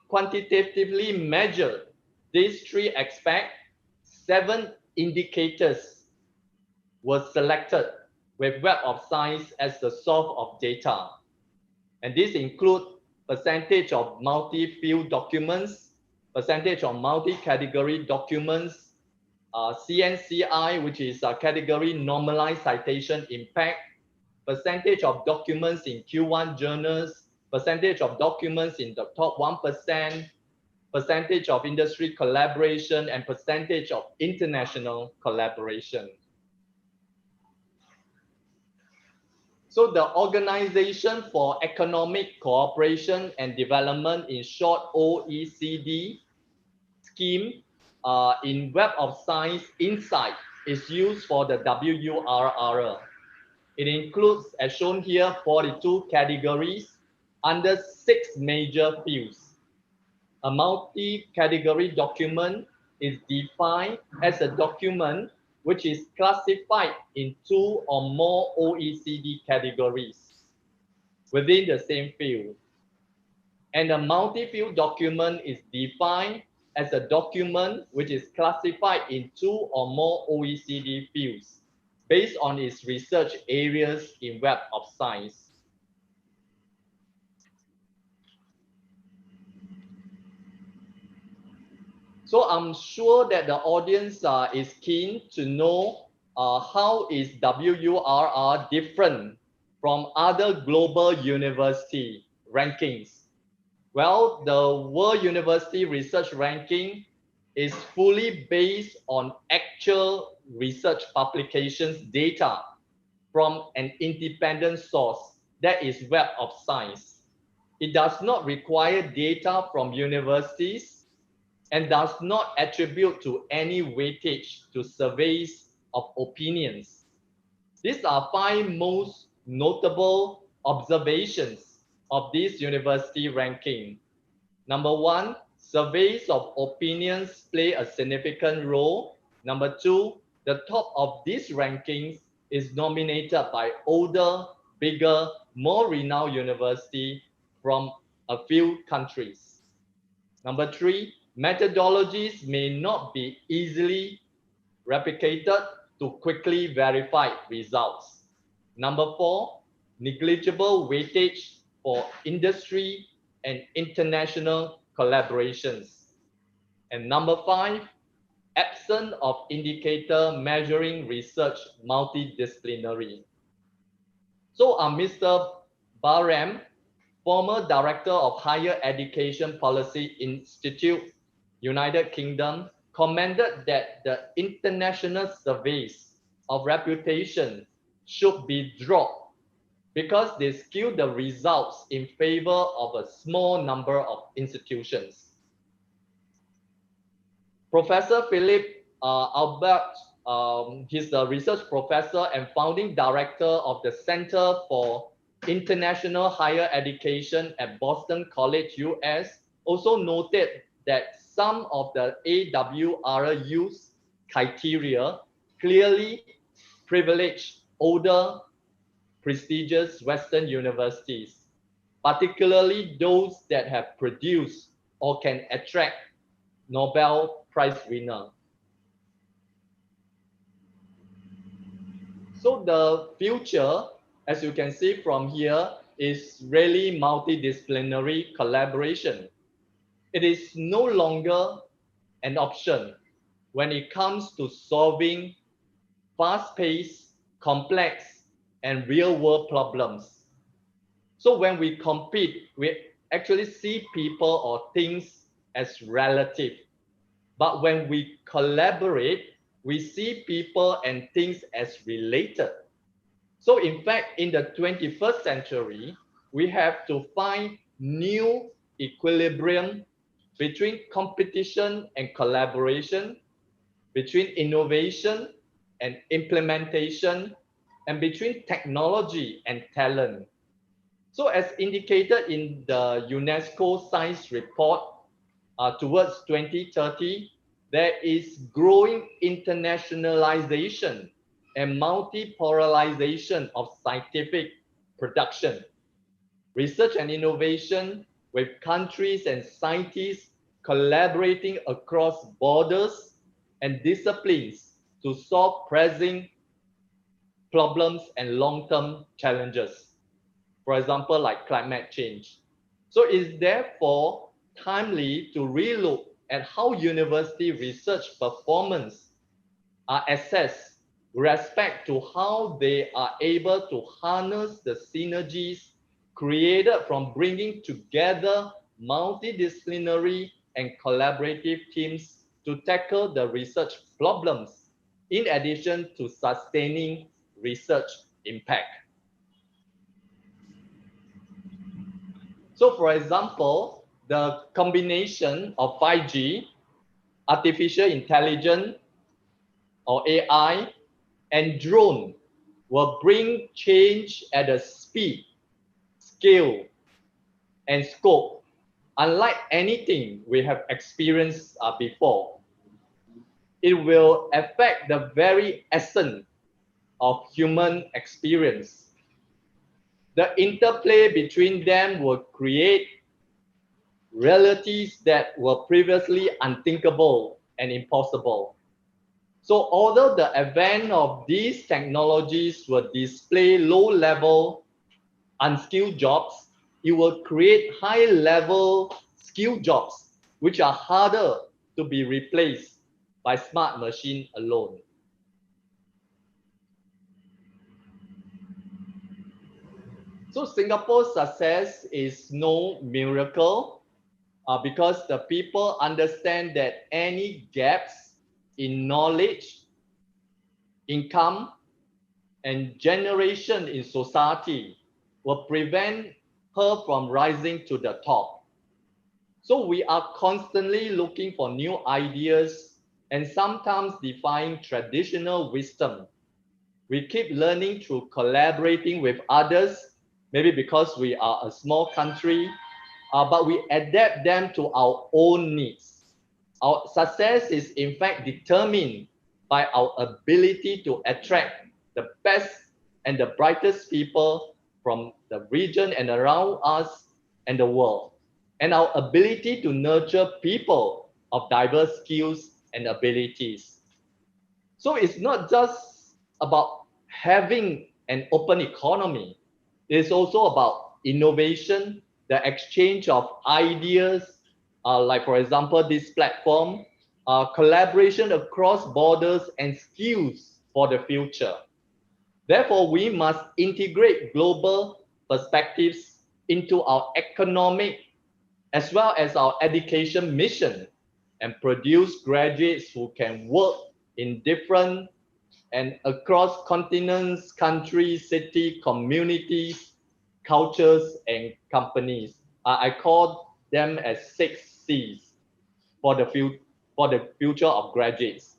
quantitatively measure these three aspects, 7 indicators were selected with Web of Science as the source of data. And these include percentage of multi-field documents, percentage of multi-category documents, CNCI, which is a category normalized citation impact, percentage of documents in Q1 journals, percentage of documents in the top 1%, percentage of industry collaboration, and percentage of international collaboration. So the Organization for Economic Cooperation and Development, in short OECD, scheme in Web of Science Insight is used for the WURR. It includes, as shown here, 42 categories under 6 major fields. A multi-category document is defined as a document which is classified in 2 or more OECD categories within the same field. And a multi-field document is defined as a document which is classified in 2 or more OECD fields based on its research areas in Web of Science. So I'm sure that the audience is keen to know how is WURR different from other global university rankings. Well, the World University Research Ranking is fully based on actual research publications data from an independent source, that is Web of Science. It does not require data from universities and does not attribute to any weightage to surveys of opinions. These are 5 most notable observations of this university ranking. Number 1, surveys of opinions play a significant role. Number 2, the top of these rankings is nominated by older, bigger, more renowned universities from a few countries. Number 3, methodologies may not be easily replicated to quickly verify results. Number 4, negligible weightage for industry and international collaborations. And number 5, absence of indicator measuring research multidisciplinary. So Mr. Barham, former Director of Higher Education Policy Institute, United Kingdom, commented that the international surveys of reputation should be dropped because they skew the results in favor of a small number of institutions. Professor Philip Albert, he's a research professor and founding director of the Center for International Higher Education at Boston College, US, also noted that some of the AWR use criteria clearly privilege older, prestigious Western universities, particularly those that have produced or can attract Nobel Prize winner. So the future, as you can see from here, is really multidisciplinary collaboration. It is no longer an option when it comes to solving fast-paced, complex, and real-world problems. So when we compete with actually see people or things as relative. But when we collaborate, we see people and things as related. So in fact, in the 21st century, we have to find new equilibrium between competition and collaboration, between innovation and implementation, and between technology and talent. So as indicated in the UNESCO Science Report towards 2030, there is growing internationalization and multipolarization of scientific production. Research and innovation with countries and scientists collaborating across borders and disciplines to solve pressing problems and long-term challenges. For example, like climate change. So it's therefore timely to relook at how university research performance are assessed with respect to how they are able to harness the synergies created from bringing together multidisciplinary and collaborative teams to tackle the research problems, in addition to sustaining research impact. So for example, the combination of 5G, artificial intelligence, or AI, and drone will bring change at a speed, scale, and scope unlike anything we have experienced before. It will affect the very essence of human experience. The interplay between them will create realities that were previously unthinkable and impossible. So although the advent of these technologies will display low-level unskilled jobs, it will create high-level skilled jobs, which are harder to be replaced by smart machine alone. So Singapore's success is no miracle because the people understand that any gaps in knowledge, income, and generation in society will prevent her from rising to the top. So we are constantly looking for new ideas and sometimes defying traditional wisdom. We keep learning through collaborating with others, maybe because we are a small country, but we adapt them to our own needs. Our success is in fact determined by our ability to attract the best and the brightest people from the region and around us and the world, and our ability to nurture people of diverse skills and abilities. So it's not just about having an open economy. It's also about innovation, the exchange of ideas, like for example, this platform, collaboration across borders and skills for the future. Therefore, we must integrate global perspectives into our economic as well as our education mission and produce graduates who can work in different and across continents, countries, cities, communities, cultures, and companies. I call them as 6 C's for the future of graduates.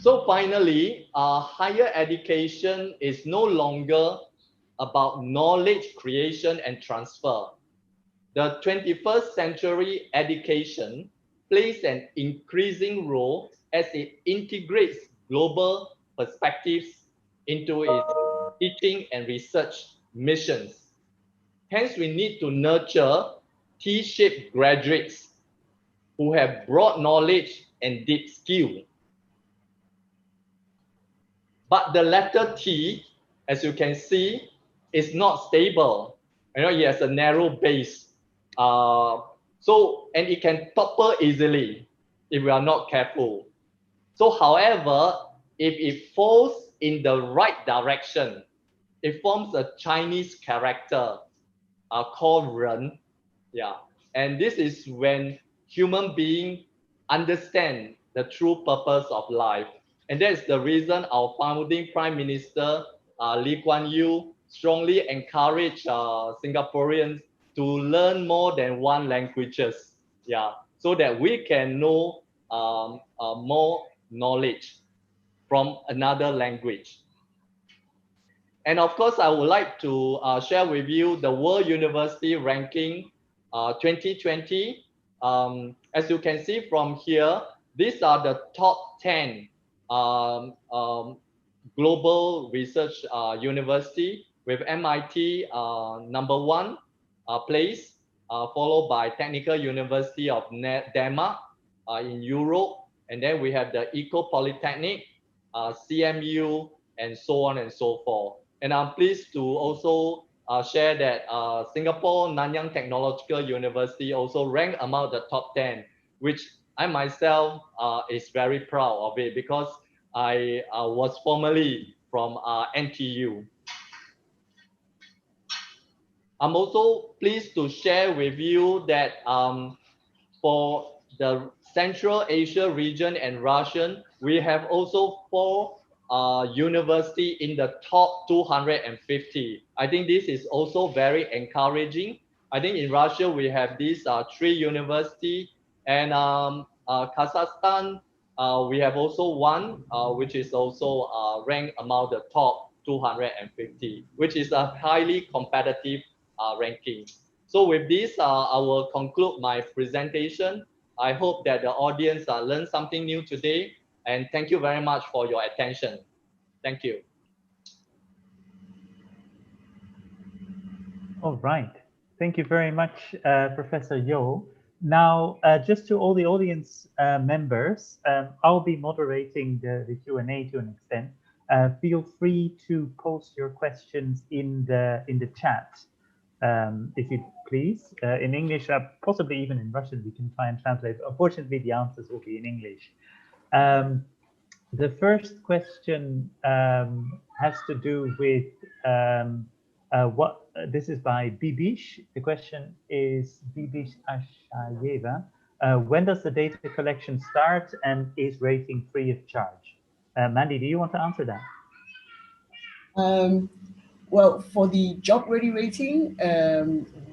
So finally, higher education is no longer about knowledge creation and transfer. The 21st century education plays an increasing role as it integrates global perspectives into its teaching and research missions. Hence, we need to nurture T-shaped graduates who have broad knowledge and deep skill. But the letter T, as you can see, is not stable. You know, it has a narrow base. And it can topple easily if we are not careful. So however, if it falls in the right direction, it forms a Chinese character called Ren. Yeah, and this is when human beings understand the true purpose of life. And that's the reason our founding Prime Minister Lee Kuan Yew strongly encouraged Singaporeans to learn more than one languages. Yeah, so that we can know more knowledge from another language. And of course, I would like to share with you the World University Ranking 2020. As you can see from here, these are the top 10 global research university, with MIT #1 place, followed by Technical University of Denmark in Europe. And then we have the Eco Polytechnic, CMU, and so on and so forth. And I'm pleased to also share that Singapore Nanyang Technological University also ranked among the top 10, which I myself is very proud of it, because I was formerly from NTU. I'm also pleased to share with you that for the Central Asia region and Russian, we have also 4 university in the top 250. I think this is also very encouraging. I think in Russia we have these 3 university, and Kazakhstan we have also 1 which is also ranked among the top 250, which is a highly competitive ranking. So with this, I will conclude my presentation. I hope that the audience learned something new today, and thank you very much for your attention. Thank you. All right. Thank you very much, Professor Yo. Now, just to all the audience members, I'll be moderating the Q&A to an extent. Feel free to post your questions in the chat, if you please, in English, possibly even in Russian. We can try and translate. Unfortunately, the answers will be in English. The first question has to do with this is by Bibish. The question is Bibish Ashayeva. When does the data collection start, and is rating free of charge? Mandy, do you want to answer that? Well, for the job ready rating,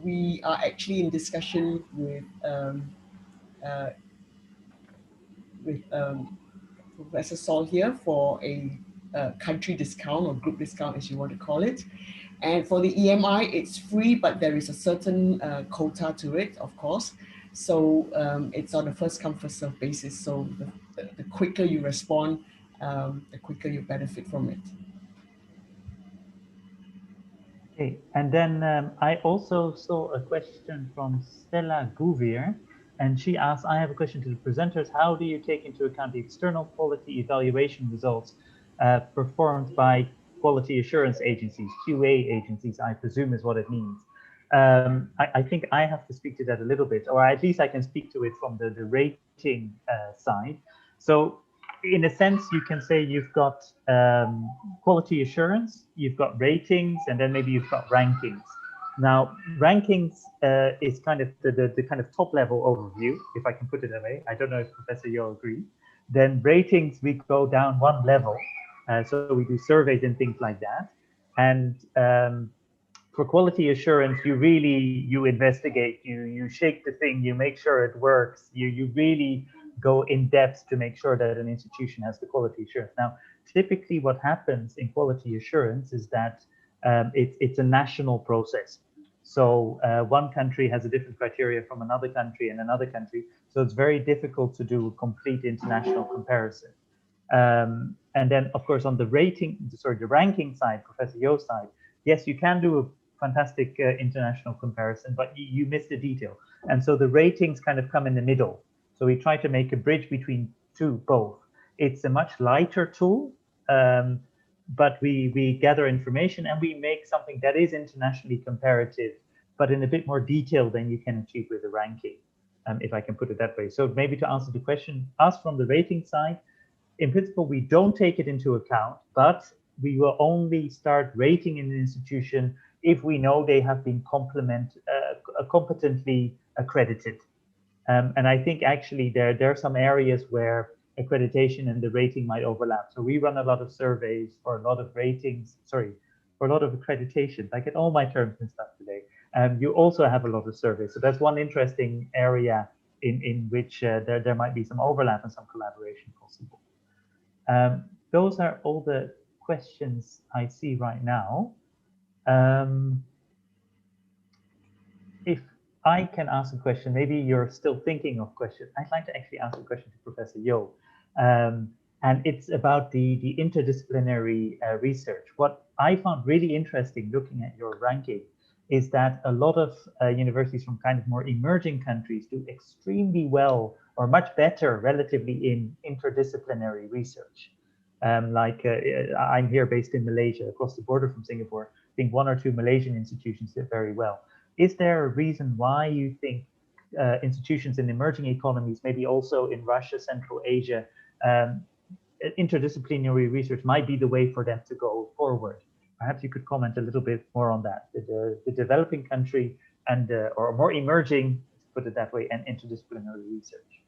we are actually in discussion with Professor Sol here for a country discount or group discount, as you want to call it. And for the EMI, it's free, but there is a certain quota to it, of course. So it's on a first come, first serve basis. So the quicker you respond, the quicker you benefit from it. Okay, and then I also saw a question from Stella Gouvier, and she asked, I have a question to the presenters. How do you take into account the external quality evaluation results performed by quality assurance agencies, QA agencies, I presume is what it means. I think I have to speak to that a little bit, or at least I can speak to it from the rating side. So in a sense, you can say you've got quality assurance, you've got ratings, and then maybe you've got rankings. Now, rankings is kind of the kind of top level overview, if I can put it that way. I don't know if Professor Yo agrees. Then ratings, we go down one level. So we do surveys and things like that. And for quality assurance, you investigate, you shake the thing, you make sure it works, you really go in depth to make sure that an institution has the quality assurance. Now, typically what happens in quality assurance is that it's a national process. So one country has a different criteria from another country and another country. So it's very difficult to do a complete international comparison. And then, of course, on the the ranking side, Professor Yo's side, yes, you can do a fantastic international comparison, but you miss the detail. And so the ratings kind of come in the middle. So we try to make a bridge between both. It's a much lighter tool, but we gather information and we make something that is internationally comparative, but in a bit more detail than you can achieve with a ranking, if I can put it that way. So maybe to answer the question, us from the rating side, in principle, we don't take it into account, but we will only start rating an institution if we know they have been competently accredited. And I think actually there are some areas where accreditation and the rating might overlap. So we run a lot of surveys for a lot of ratings, for a lot of accreditations. I get all my terms and stuff today. You also have a lot of surveys. So that's one interesting area in which there might be some overlap and some collaboration possible. Those are all the questions I see right now. If I can ask a question, maybe you're still thinking of questions. I'd like to actually ask a question to Professor Yo. And it's about the interdisciplinary research. What I found really interesting looking at your ranking is that a lot of universities from kind of more emerging countries do extremely well or much better relatively in interdisciplinary research. I'm here based in Malaysia, across the border from Singapore. I think 1 or 2 Malaysian institutions did very well. Is there a reason why you think institutions in emerging economies, maybe also in Russia, Central Asia, interdisciplinary research might be the way for them to go forward? Perhaps you could comment a little bit more on that, the developing country and or more emerging, to put it that way, and interdisciplinary research.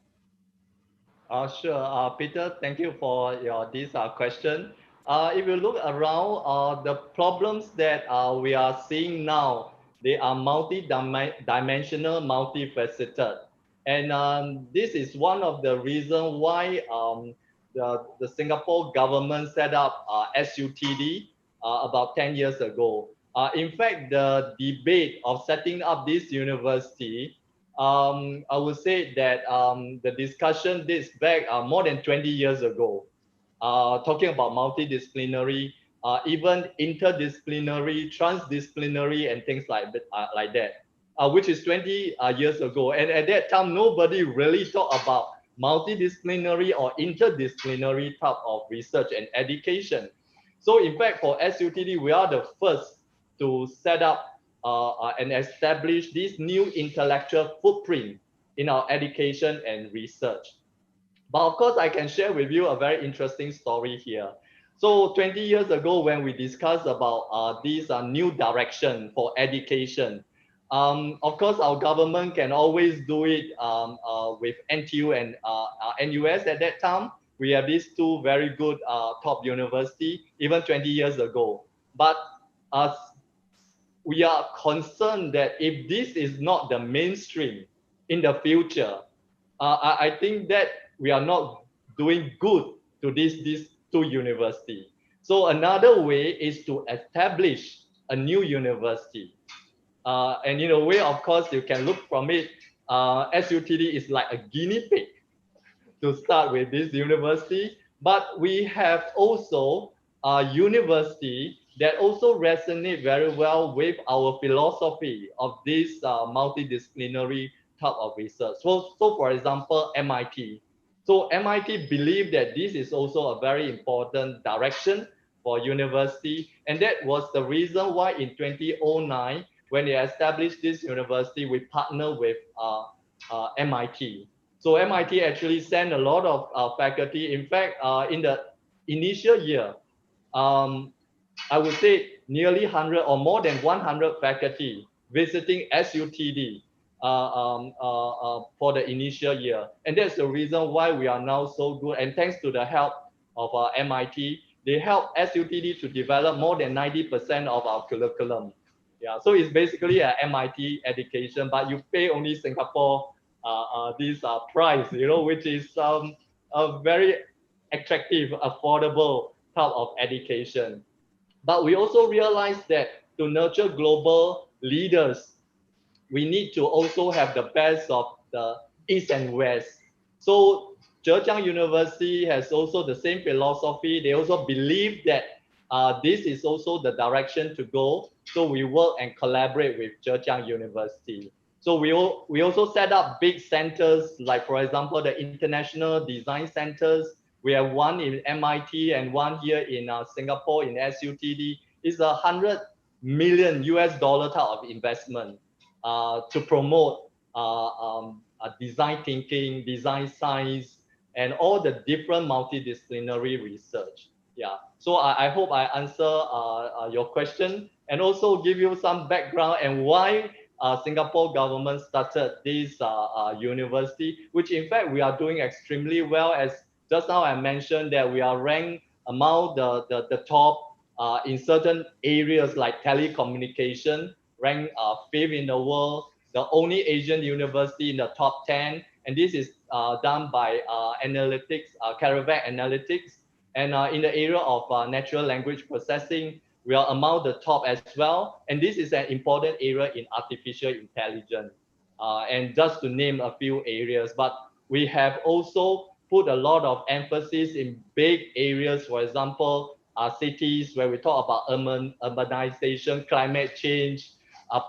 Sure, Peter, thank you for this question. If you look around, the problems that we are seeing now, they are multi-dimensional, multifaceted. And this is one of the reasons why the Singapore government set up SUTD about 10 years ago. In fact, the debate of setting up this university, I would say that the discussion dates back more than 20 years ago, talking about multidisciplinary, even interdisciplinary, transdisciplinary, and things like that, which is 20 years ago. And at that time, nobody really talked about multidisciplinary or interdisciplinary type of research and education. So in fact, for SUTD, we are the first to set up and establish this new intellectual footprint in our education and research. But of course, I can share with you a very interesting story here. So 20 years ago, when we discussed about this new direction for education, of course, our government can always do it with NTU and NUS at that time. We have these 2 very good top universities, even 20 years ago. But we are concerned that if this is not the mainstream in the future, I think that we are not doing good to these 2 universities. So another way is to establish a new university. And in a way, of course, you can look from it, SUTD is like a guinea pig to start with this university. But we have also a university that also resonate very well with our philosophy of this multidisciplinary type of research. So for example, MIT. So MIT believe that this is also a very important direction for university. And that was the reason why in 2009, when they established this university, we partnered with MIT. So MIT actually sent a lot of faculty. In fact, in the initial year, I would say nearly 100 or more than 100 faculty visiting SUTD for the initial year. And that's the reason why we are now so good. And thanks to the help of MIT, they help SUTD to develop more than 90% of our curriculum. Yeah, so it's basically an MIT education, but you pay only Singapore this price, which is a very attractive, affordable type of education. But we also realize that to nurture global leaders, we need to also have the best of the East and West. So Zhejiang University has also the same philosophy. They also believe that this is also the direction to go. So we work and collaborate with Zhejiang University. So we also set up big centers, like for example, the International Design Centers. We have one in MIT and one here in Singapore in SUTD. It's $100 million type of investment to promote design thinking, design science, and all the different multidisciplinary research. Yeah. So I hope I answer your question and also give you some background and why Singapore government started this university, which in fact we are doing extremely well. As just now I mentioned that we are ranked among the top in certain areas like telecommunication, ranked 5th in the world, the only Asian university in the top 10. And this is done by analytics, Caravan Analytics. And in the area of natural language processing, we are among the top as well. And this is an important area in artificial intelligence. And just to name a few areas, but we have also put a lot of emphasis in big areas, for example, cities where we talk about urbanization, climate change,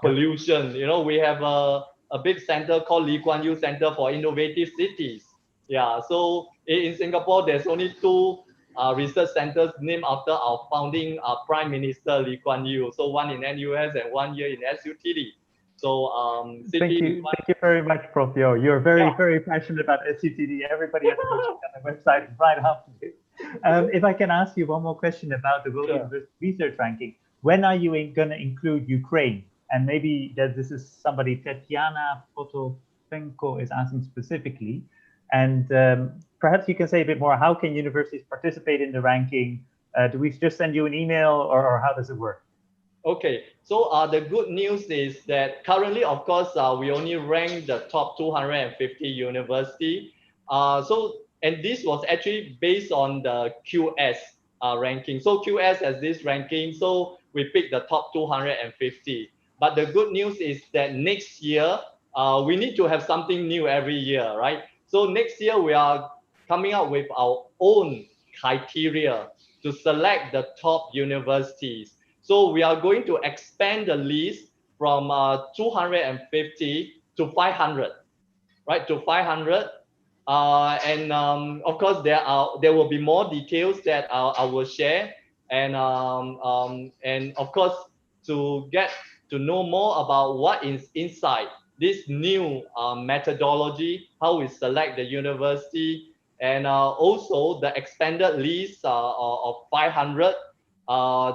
pollution. You know, we have a big center called Lee Kuan Yew Center for Innovative Cities. Yeah, so in Singapore, there's only 2 research centers named after our founding Prime Minister Lee Kuan Yew. So one in NUS and one here in SUTD. So thank you very much, Prof. Yo. You're very passionate about SUTD. Everybody has to go check out the website right after this. If I can ask you one more question about the World University Research Ranking, when are you going to include Ukraine? And maybe that this is somebody Tetiana Potofenko is asking specifically. And perhaps you can say a bit more, how can universities participate in the ranking? Do we just send you an email or how does it work? Okay, so the good news is that currently, of course, we only rank the top 250 university. And this was actually based on the QS ranking. So QS has this ranking, so we picked the top 250. But the good news is that next year, we need to have something new every year, right? So next year, we are coming up with our own criteria to select the top universities. So we are going to expand the list from 250 to 500, right? To 500. Of course, there will be more details that I will share. And of course, to get to know more about what is inside this new methodology, how we select the university, and also the expanded list of 500.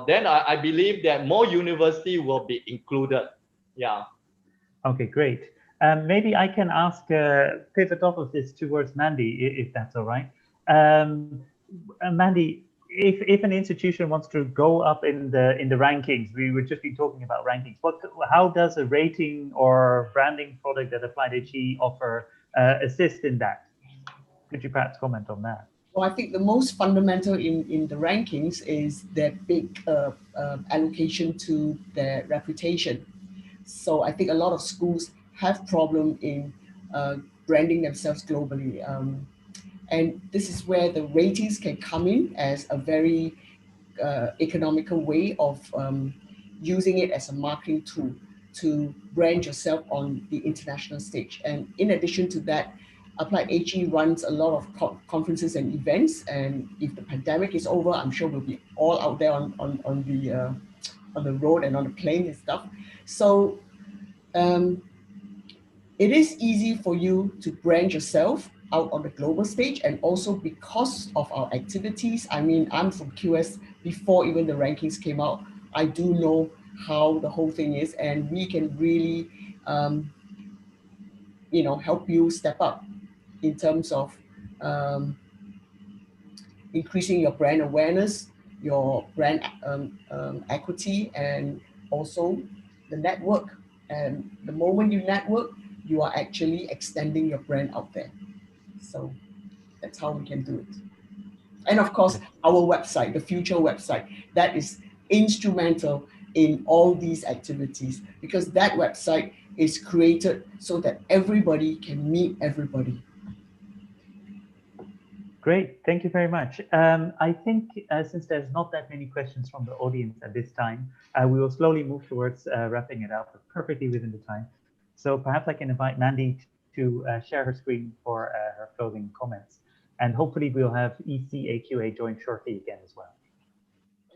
Then I believe that more university will be included. Yeah. Okay, great. Maybe I can ask, pivot off of this towards Mandy, if that's all right. Mandy, if an institution wants to go up in the rankings, we would just be talking about rankings. How does a rating or branding product that AppliedHE offer assist in that? Could you perhaps comment on that? Well, I think the most fundamental in the rankings is their big allocation to their reputation. So I think a lot of schools have problem in branding themselves globally. And this is where the ratings can come in as a very economical way of using it as a marketing tool to brand yourself on the international stage. And in addition to that, AppliedHE runs a lot of conferences and events. And if the pandemic is over, I'm sure we'll be all out there on the road and on the plane and stuff. So it is easy for you to brand yourself out on the global stage, and also because of our activities. I mean, I'm from QS before even the rankings came out. I do know how the whole thing is, and we can really, help you step up in terms of increasing your brand awareness, your brand equity, and also the network. And the moment you network, you are actually extending your brand out there. So that's how we can do it. And of course, our website, the future website, that is instrumental in all these activities, because that website is created so that everybody can meet everybody. Great, thank you very much. I think since there's not that many questions from the audience at this time, we will slowly move towards wrapping it up perfectly within the time. So perhaps I can invite Mandy to share her screen for her closing comments. And hopefully we'll have ECAQA join shortly again as well.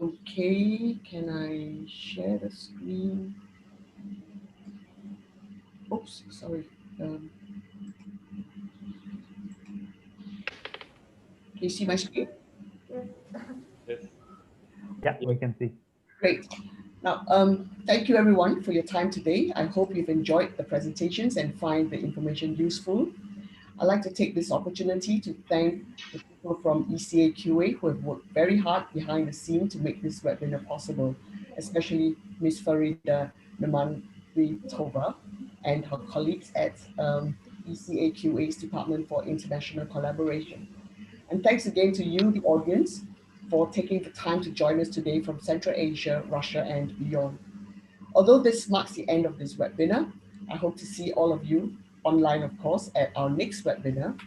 Okay, can I share the screen? Oops, sorry. Can you see my screen? Yes. Yeah, we can see. Great. Now, thank you everyone for your time today. I hope you've enjoyed the presentations and find the information useful. I'd like to take this opportunity to thank the people from ECA QA who have worked very hard behind the scene to make this webinar possible, especially Ms. Farida Namanwitova and her colleagues at ECA QA's Department for International Collaboration. And thanks again to you, the audience, for taking the time to join us today from Central Asia, Russia, and beyond. Although this marks the end of this webinar, I hope to see all of you online, of course, at our next webinar,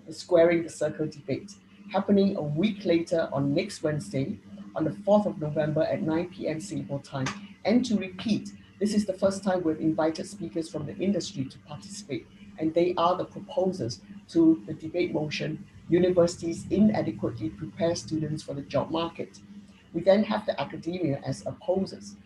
the Squaring the Circle debate, happening a week later on next Wednesday, on the 4th of November at 9 p.m. Singapore time. And to repeat, this is the first time we've invited speakers from the industry to participate, and they are the proposers to the debate motion, Universities Inadequately Prepare Students for the Job Market. We then have the academia as opposers.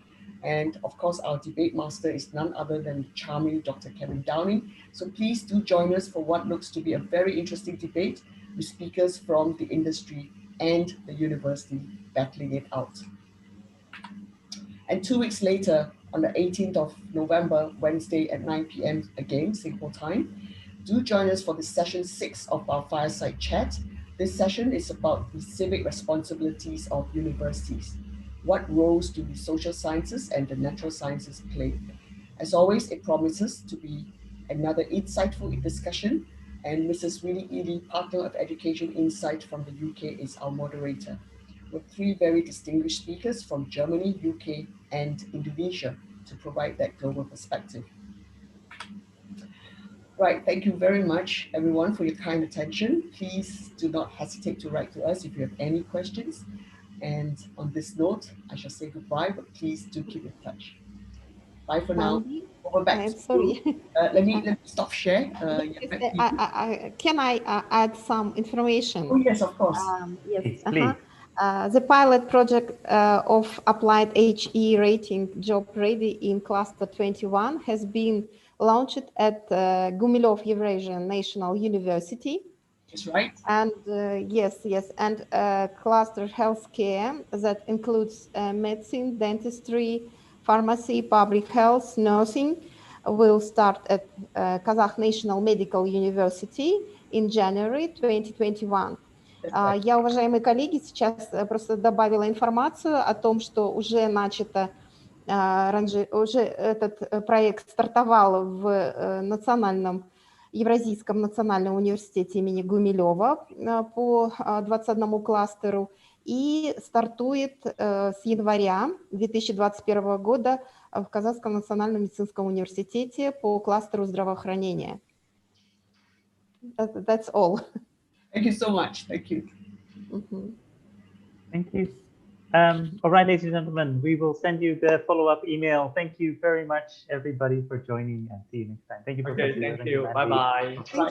And of course, our debate master is none other than the charming Dr. Kevin Downing. So please do join us for what looks to be a very interesting debate with speakers from the industry and the university battling it out. And 2 weeks later, on the 18th of November, Wednesday at 9 p.m. again, Singapore time, do join us for the session 6 of our fireside chat. This session is about the civic responsibilities of universities. What roles do the social sciences and the natural sciences play? As always, it promises to be another insightful discussion, and Mrs. Rendy Ely, Partner of Education Insight from the UK, is our moderator, with 3 very distinguished speakers from Germany, UK, and Indonesia to provide that global perspective. Right, thank you very much, everyone, for your kind attention. Please do not hesitate to write to us if you have any questions. And on this note, I shall say goodbye, but please do keep in touch. Bye for now. Over back to sorry. you. Let me stop share. Can I add some information? Oh, yes, of course. Yes. Please. The pilot project of AppliedHE rating job ready in cluster 21 has been launched at Gumilov Eurasian National University. That's right. And yes, and cluster healthcare that includes medicine, dentistry, pharmacy, public health, nursing will start at Kazakh National Medical University in January 2021. Я, уважаемые коллеги, сейчас просто добавила информацию о том, что уже начато, уже этот проект стартовал в Евразийском национальном университете имени Гумилева по 21 кластеру и стартует с января 2021 года в Казахском национальном медицинском университете по кластеру здравоохранения. That's all. Thank you so much. Thank you. Thank you. All right, ladies and gentlemen, we will send you the follow-up email. Thank you very much, everybody, for joining, and see you next time. Thank you. Okay, thank you. Bye-bye. Thank you.